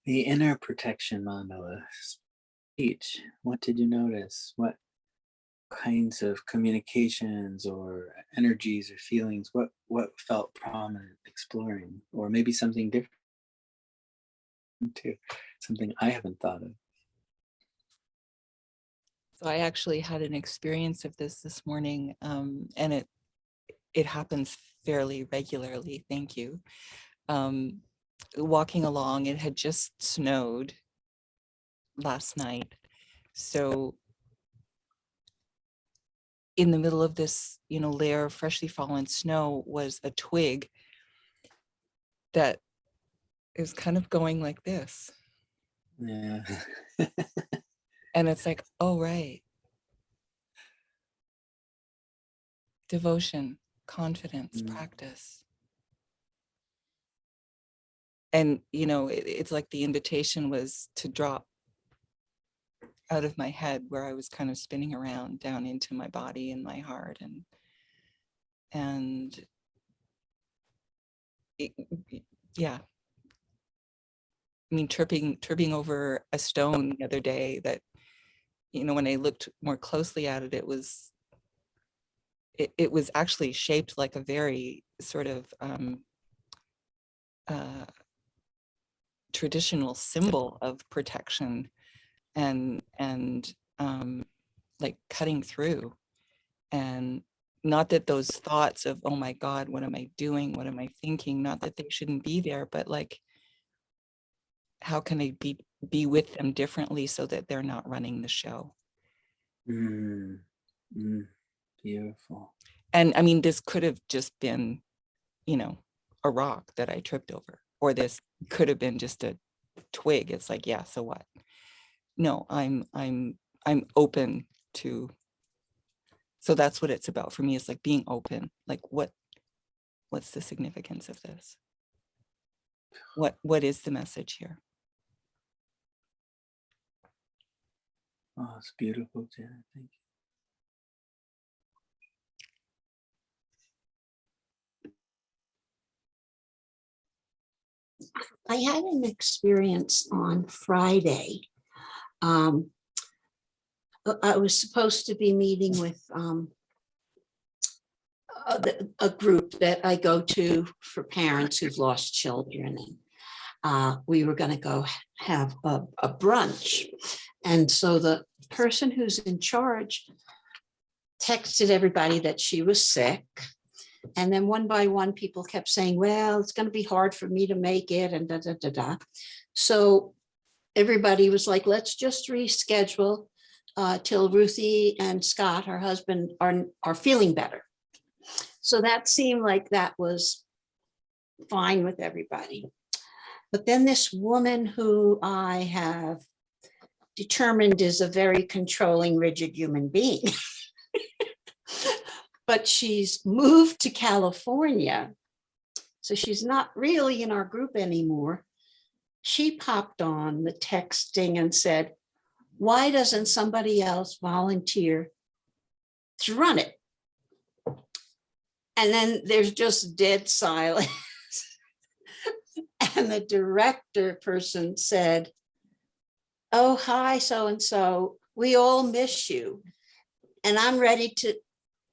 The inner protection mandala speech. What did you notice? What kinds of communications or energies or feelings? What felt prominent exploring, or maybe something different too, something I haven't thought of. So I actually had an experience of this morning, and it happens fairly regularly. Thank you. Walking along, it had just snowed last night. So in the middle of this, layer of freshly fallen snow was a twig that is kind of going like this. Yeah. And it's like, oh, right. Devotion, confidence, practice. And, it's like the invitation was to drop out of my head where I was kind of spinning around down into my body and my heart. And yeah. I mean, tripping over a stone the other day that, when I looked more closely at it, it was actually shaped like a very sort of traditional symbol of protection and like cutting through. And not that those thoughts of, oh my God, what am I doing? What am I thinking? Not that they shouldn't be there, but like, how can I be with them differently so that they're not running the show? Beautiful. And I mean, this could have just been, a rock that I tripped over, or this could have been just a twig. It's like, yeah, so what? No, I'm open to. So that's what it's about for me. It's like being open. Like, what's the significance of this? What is the message here? Oh, it's beautiful, Janet. Thank you. I had an experience on Friday. I was supposed to be meeting with a group that I go to for parents who've lost children. And we were going to go have a brunch. And so the person who's in charge texted everybody that she was sick. And then one by one, people kept saying, well, it's going to be hard for me to make it, and da, da, da, da. So everybody was like, let's just reschedule till Ruthie and Scott, her husband, are feeling better. So that seemed like that was fine with everybody. But then this woman who I have determined is a very controlling, rigid human being, but she's moved to California. So she's not really in our group anymore. She popped on the texting and said, why doesn't somebody else volunteer to run it? And then there's just dead silence. And the director person said, oh, hi, so-and-so, we all miss you. And I'm ready to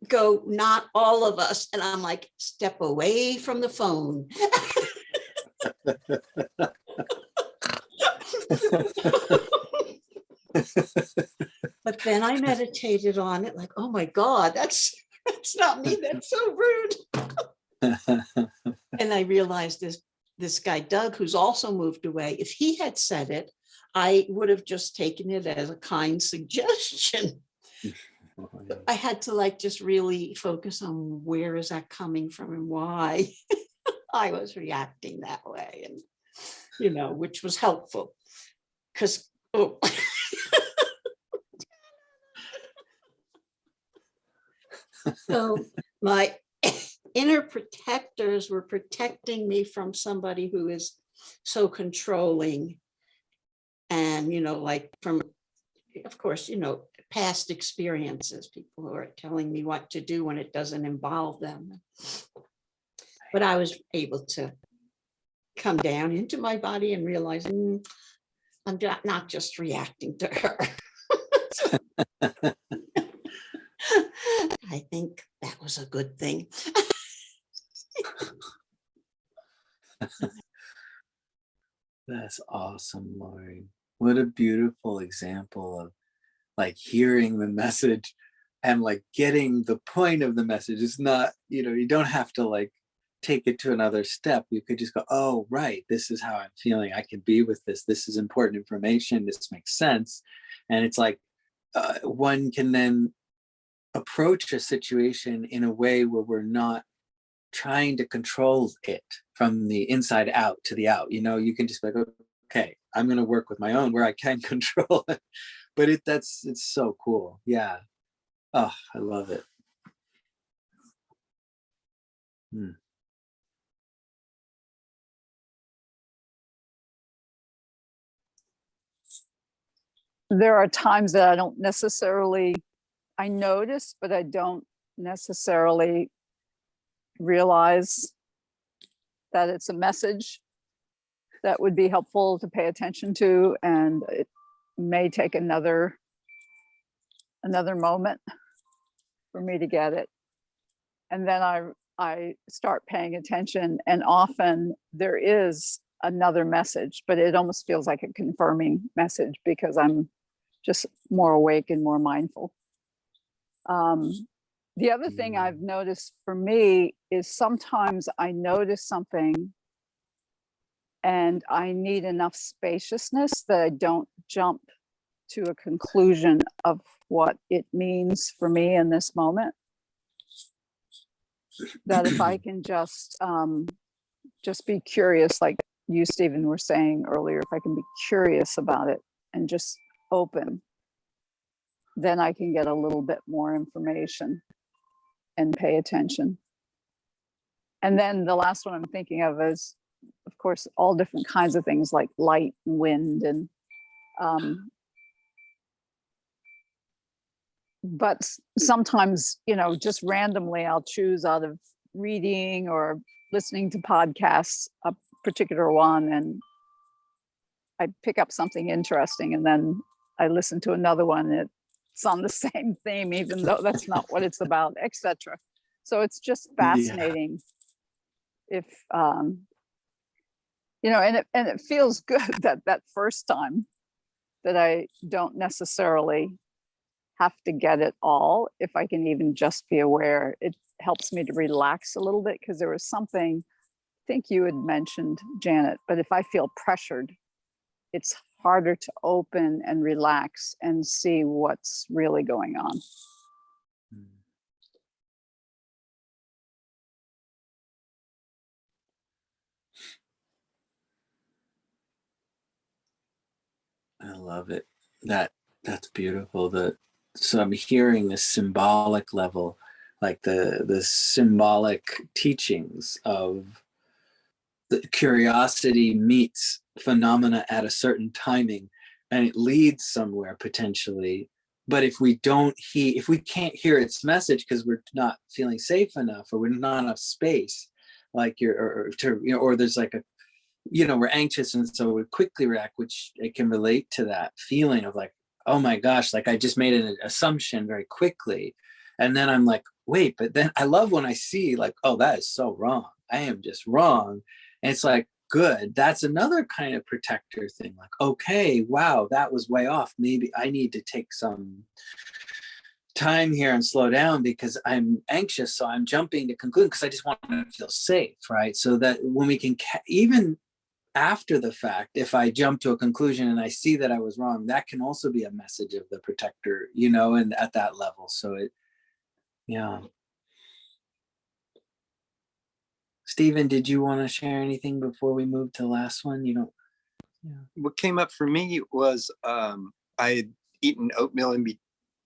go, not all of us. And I'm like, step away from the phone. But then I meditated on it, like, oh my God, that's not me. That's so rude. And I realized this guy, Doug, who's also moved away, if he had said it, I would have just taken it as a kind suggestion. I had to like just really focus on where is that coming from and why I was reacting that way, and which was helpful because so my inner protectors were protecting me from somebody who is so controlling, and like from, of course, past experiences, people who are telling me what to do when it doesn't involve them. But I was able to come down into my body and realize I'm not just reacting to her. I think that was a good thing. That's awesome, Lori. What a beautiful example of like hearing the message and like getting the point of the message. It's not, you don't have to like take it to another step. You could just go, oh, right, this is how I'm feeling. I can be with this. This is important information. This makes sense. And it's like one can then approach a situation in a way where we're not trying to control it from the inside out to the out. You can just be like, okay, I'm going to work with my own where I can control it. But it's so cool. Yeah. Oh, I love it. Hmm. There are times that I notice, but I don't necessarily realize that it's a message that would be helpful to pay attention to, and it may take another moment for me to get it. And then I start paying attention, and often there is another message, but it almost feels like a confirming message because I'm just more awake and more mindful. The other thing I've noticed for me is sometimes I notice something and I need enough spaciousness that I don't jump to a conclusion of what it means for me in this moment. That if I can just be curious, like you, Stephen, were saying earlier, if I can be curious about it and just open, then I can get a little bit more information and pay attention. And then the last one I'm thinking of is, of course, all different kinds of things like light and wind and but sometimes, just randomly I'll choose out of reading or listening to podcasts a particular one, and I pick up something interesting, and then I listen to another one. It's on the same theme, even though that's not what it's about, etc. So it's just fascinating. If and it feels good that first time that I don't necessarily have to get it all. If I can even just be aware, it helps me to relax a little bit, because there was something I think you had mentioned, Janet, but if I feel pressured, it's harder to open and relax and see what's really going on. I love it. That's beautiful. So I'm hearing this symbolic level, like the symbolic teachings of the curiosity meets phenomena at a certain timing, and it leads somewhere potentially. But if we can't hear its message because we're not feeling safe enough, or we're not enough space, like or there's like we're anxious, and so we quickly react, which it can relate to that feeling of like, oh my gosh, like I just made an assumption very quickly. And then I'm like, wait, but then I love when I see like, oh, that is so wrong. I am just wrong. And it's like, good. That's another kind of protector thing. Like, okay, wow, that was way off. Maybe I need to take some time here and slow down because I'm anxious. So I'm jumping to conclusion because I just want to feel safe, right? So that when we can, even after the fact, if I jump to a conclusion and I see that I was wrong, that can also be a message of the protector, and at that level. So yeah. Stephen, did you want to share anything before we move to the last one? Yeah. What came up for me was I had eaten oatmeal in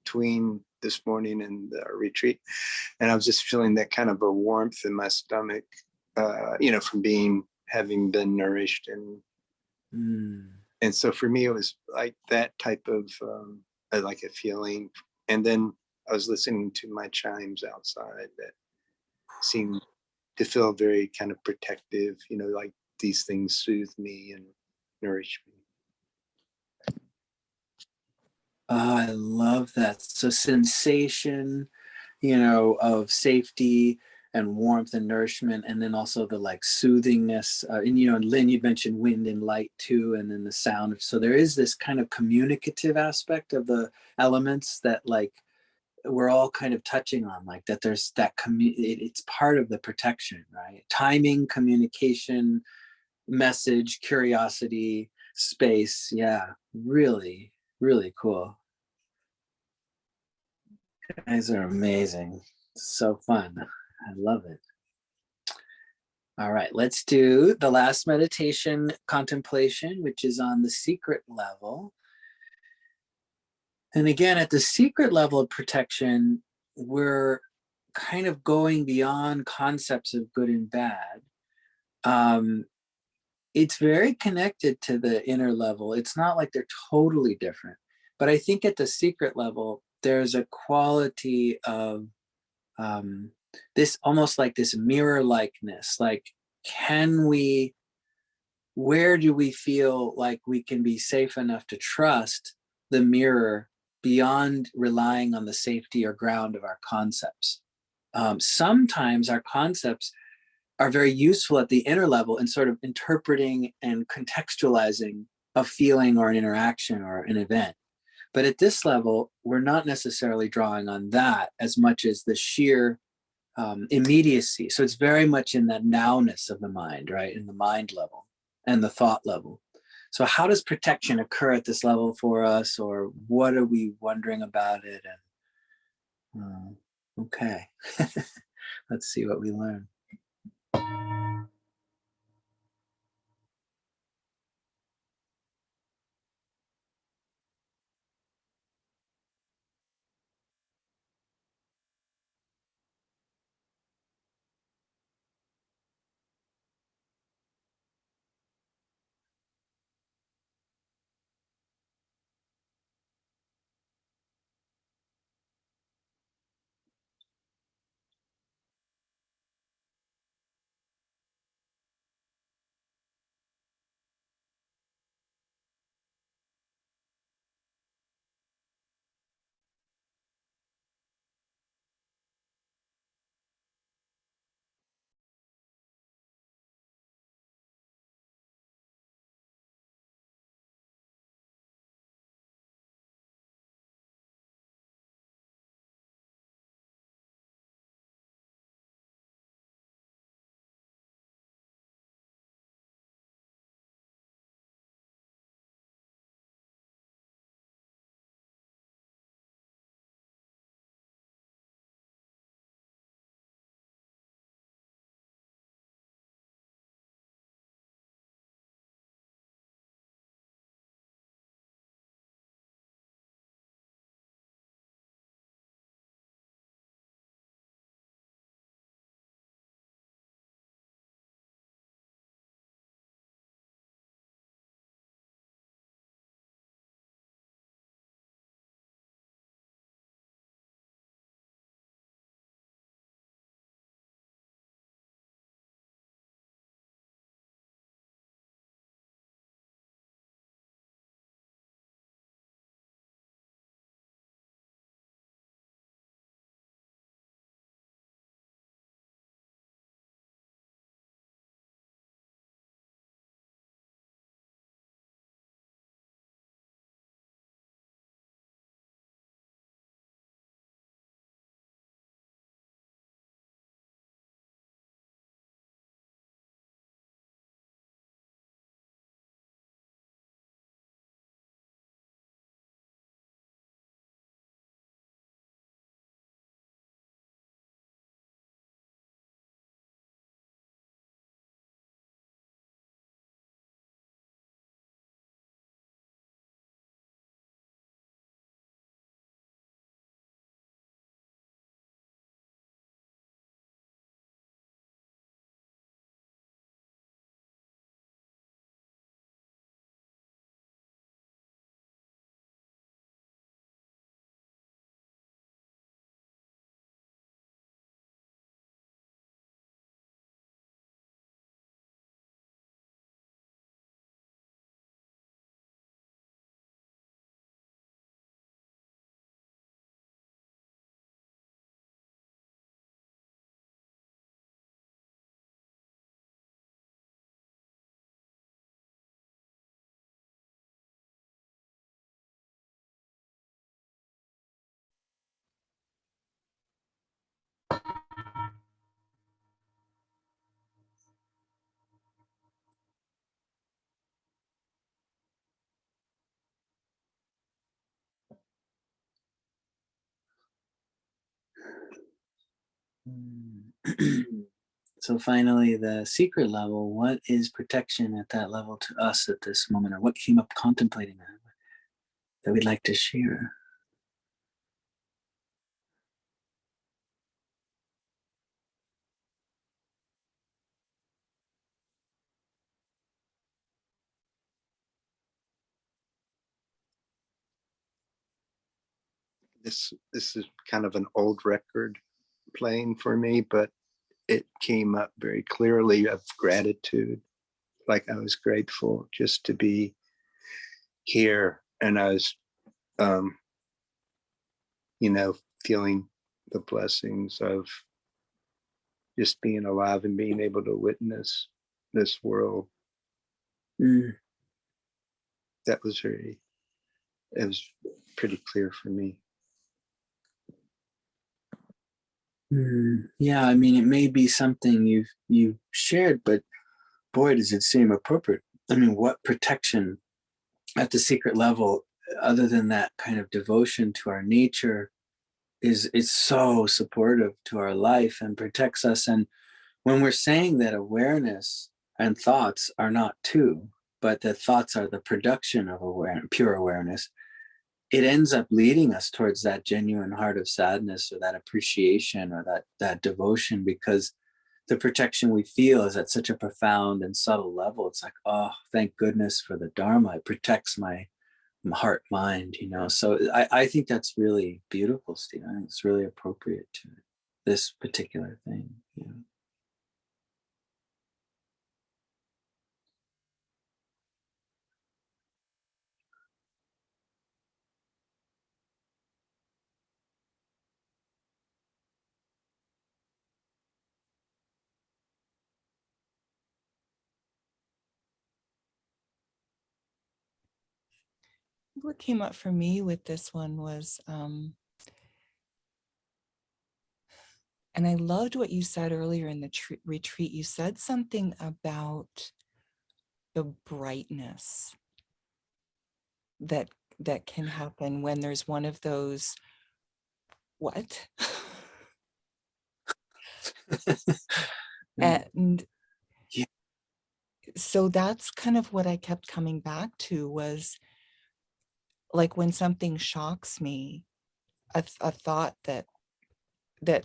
between this morning and the retreat, and I was just feeling that kind of a warmth in my stomach, from having been nourished, and so for me it was like that type of like a feeling. And then I was listening to my chimes outside that seemed to feel very kind of protective, like these things soothe me and nourish me. Oh, I love that. So sensation, of safety and warmth and nourishment, and then also the like soothingness. And Lynn, you mentioned wind and light too, and then the sound. So there is this kind of communicative aspect of the elements that like we're all kind of touching on, like that. There's that it's part of the protection, right? Timing, communication, message, curiosity, space. Yeah, really, really cool. You guys are amazing. So fun. I love it. All right, let's do the last meditation contemplation, which is on the secret level. And again, at the secret level of protection, we're kind of going beyond concepts of good and bad. Um, it's very connected to the inner level. It's not like they're totally different. But I think at the secret level, there's a quality of um, this almost like this mirror likeness. Like, can we, where do we feel like we can be safe enough to trust the mirror beyond relying on the safety or ground of our concepts? Sometimes our concepts are very useful at the inner level in sort of interpreting and contextualizing a feeling or an interaction or an event. But at this level, we're not necessarily drawing on that as much as the sheer immediacy. So it's very much in that nowness of the mind, right? In the mind level and the thought level. So how does protection occur at this level for us, or what are we wondering about it? And okay, let's see what we learn. So finally, the secret level, what is protection at that level to us at this moment, or what came up contemplating that we'd like to share? This is kind of an old record playing for me, but it came up very clearly of gratitude. Like I was grateful just to be here, and I was, um, feeling the blessings of just being alive and being able to witness this world. Mm. It was pretty clear for me. Yeah, I mean, it may be something you've shared, but boy, does it seem appropriate. I mean, what protection at the secret level, other than that kind of devotion to our nature, is so supportive to our life and protects us. And when we're saying that awareness and thoughts are not two, but that thoughts are the production of pure awareness, it ends up leading us towards that genuine heart of sadness, or that appreciation, or that devotion, because the protection we feel is at such a profound and subtle level. It's like, oh, thank goodness for the Dharma. It protects my heart, mind, So I think that's really beautiful, Steve. I think it's really appropriate to this particular thing. What came up for me with this one was, and I loved what you said earlier in the retreat. You said something about the brightness that can happen when there's one of those, what? And Yeah. so that's kind of what I kept coming back to, was like when something shocks me, a thought that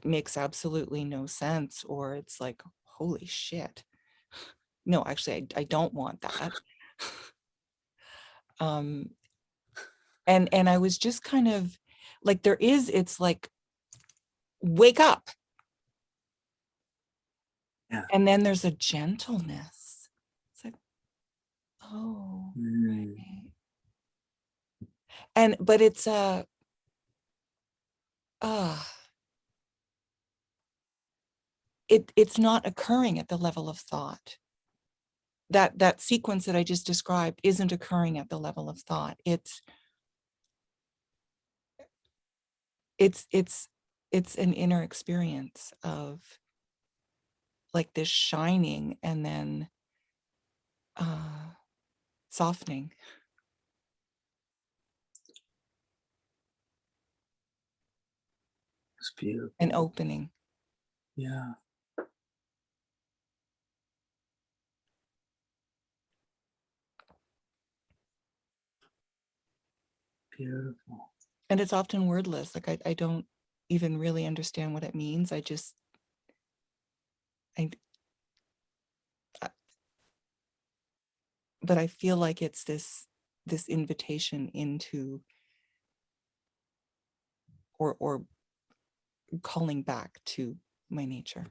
makes absolutely no sense, or it's like, holy shit. No, actually, I don't want that. And I was just kind of like, it's like, wake up. Yeah. And then there's a gentleness. It's like, oh, right. But it's it's not occurring at the level of thought. That sequence that I just described isn't occurring at the level of thought. It's an inner experience of like this shining and then softening. It's beautiful. And opening. Yeah. Beautiful. And it's often wordless. Like I don't even really understand what it means. But I feel like it's this invitation into, or calling back to my nature.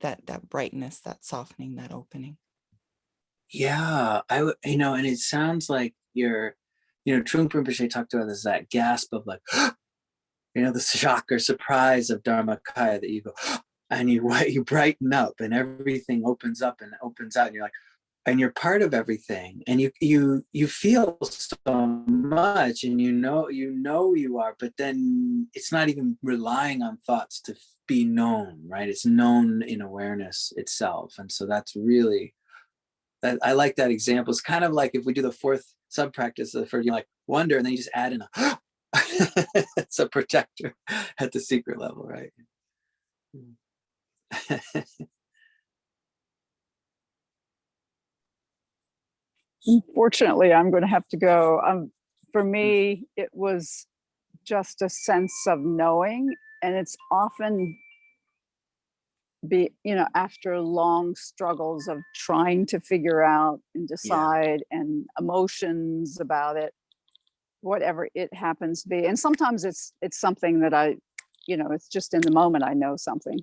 That brightness, that softening, that opening. Yeah, and it sounds like Trungpa Rinpoche talked about this, that gasp of like, the shock or surprise of Dharmakaya, that you go, and you brighten up and everything opens up and opens out, and you're like, and you're part of everything, and you feel so much, and you are, but then it's not even relying on thoughts to be known, right? It's known in awareness itself. And so that's really, I like that example. It's kind of like if we do the fourth sub practice, the first, like wonder, and then you just add in a it's a protector at the secret level, right? Unfortunately, I'm going to have to go. For me, it was just a sense of knowing, and it's often after long struggles of trying to figure out and decide and emotions about it, whatever it happens to be. And sometimes it's something that it's just in the moment I know something.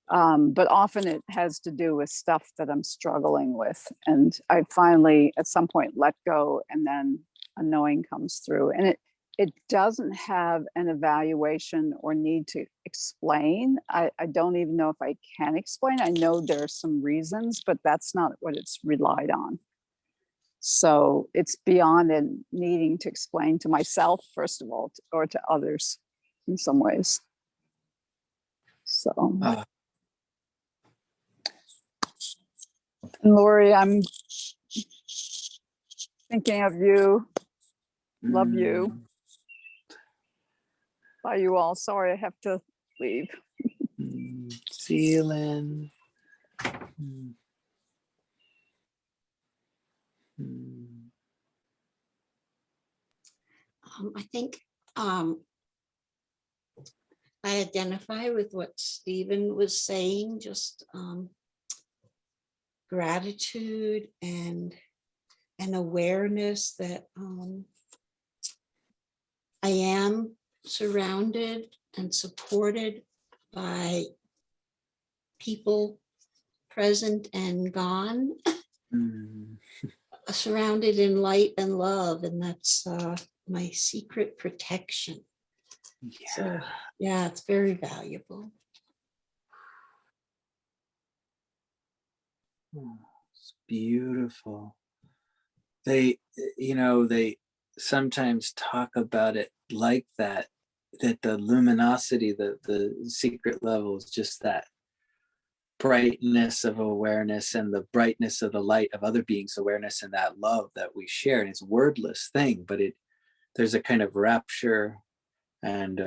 But often it has to do with stuff that I'm struggling with. And I finally, at some point, let go, and then a knowing comes through. And it doesn't have an evaluation or need to explain. I don't even know if I can explain. I know there are some reasons, but that's not what it's relied on. So it's beyond it needing to explain to myself, first of all, or to others in some ways. So. And Lori, I'm thinking of you, love you. Bye, you all. Sorry, I have to leave. See you, Lynn. I think I identify with what Stephen was saying, just gratitude and an awareness that I am surrounded and supported by people present and gone, surrounded in light and love, and that's my secret protection. So yeah, it's very valuable. It's beautiful. They sometimes talk about it like that the luminosity, the secret level is just that brightness of awareness and the brightness of the light of other beings' awareness and that love that we share. And it's a wordless thing, but there's a kind of rapture and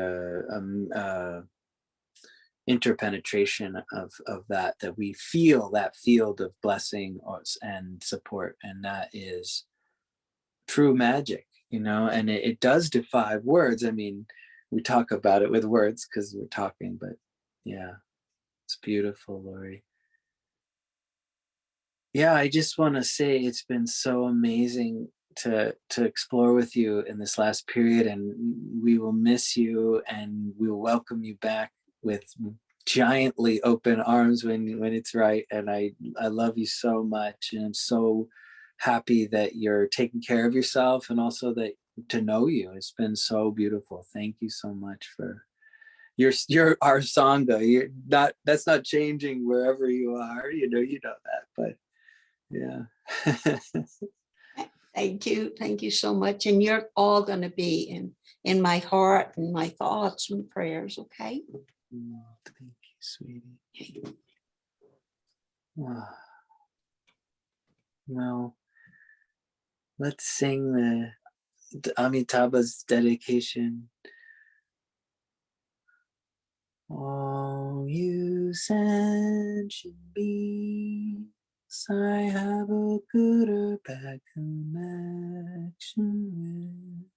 interpenetration of that we feel, that field of blessing and support, and that is true magic, and it does defy words. I mean, we talk about it with words because we're talking, but yeah, it's beautiful, Lori. Yeah, I just want to say it's been so amazing to explore with you in this last period, and we will miss you, and we'll welcome you back with giantly open arms when it's right. And I love you so much, and I'm so happy that you're taking care of yourself, and also that to know you. It's been so beautiful. Thank you so much for you're our sangha. That's not changing wherever you are. You know that, but yeah. Thank you so much. And you're all going to be in my heart and my thoughts and prayers. Okay. Thank you, sweetie. Well, let's sing the Amitabha's dedication. All you sentient beings, I have a good or bad connection with.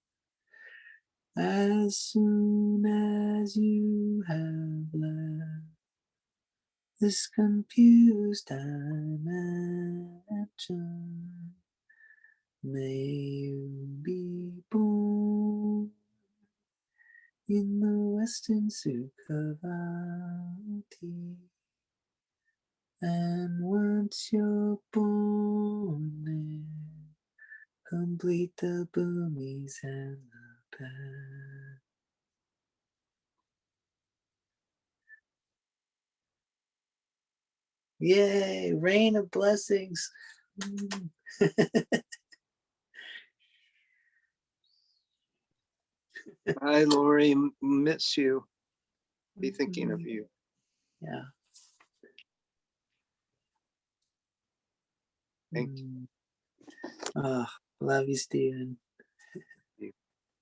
As soon as you have left this confused dimension, may you be born in the Western Sukhavati. And once you're born there, complete the boomies and the past. Yay, rain of blessings. Hi, Lori. Miss you. Be thinking of you. Yeah. Thank you. Oh, love you, Stephen.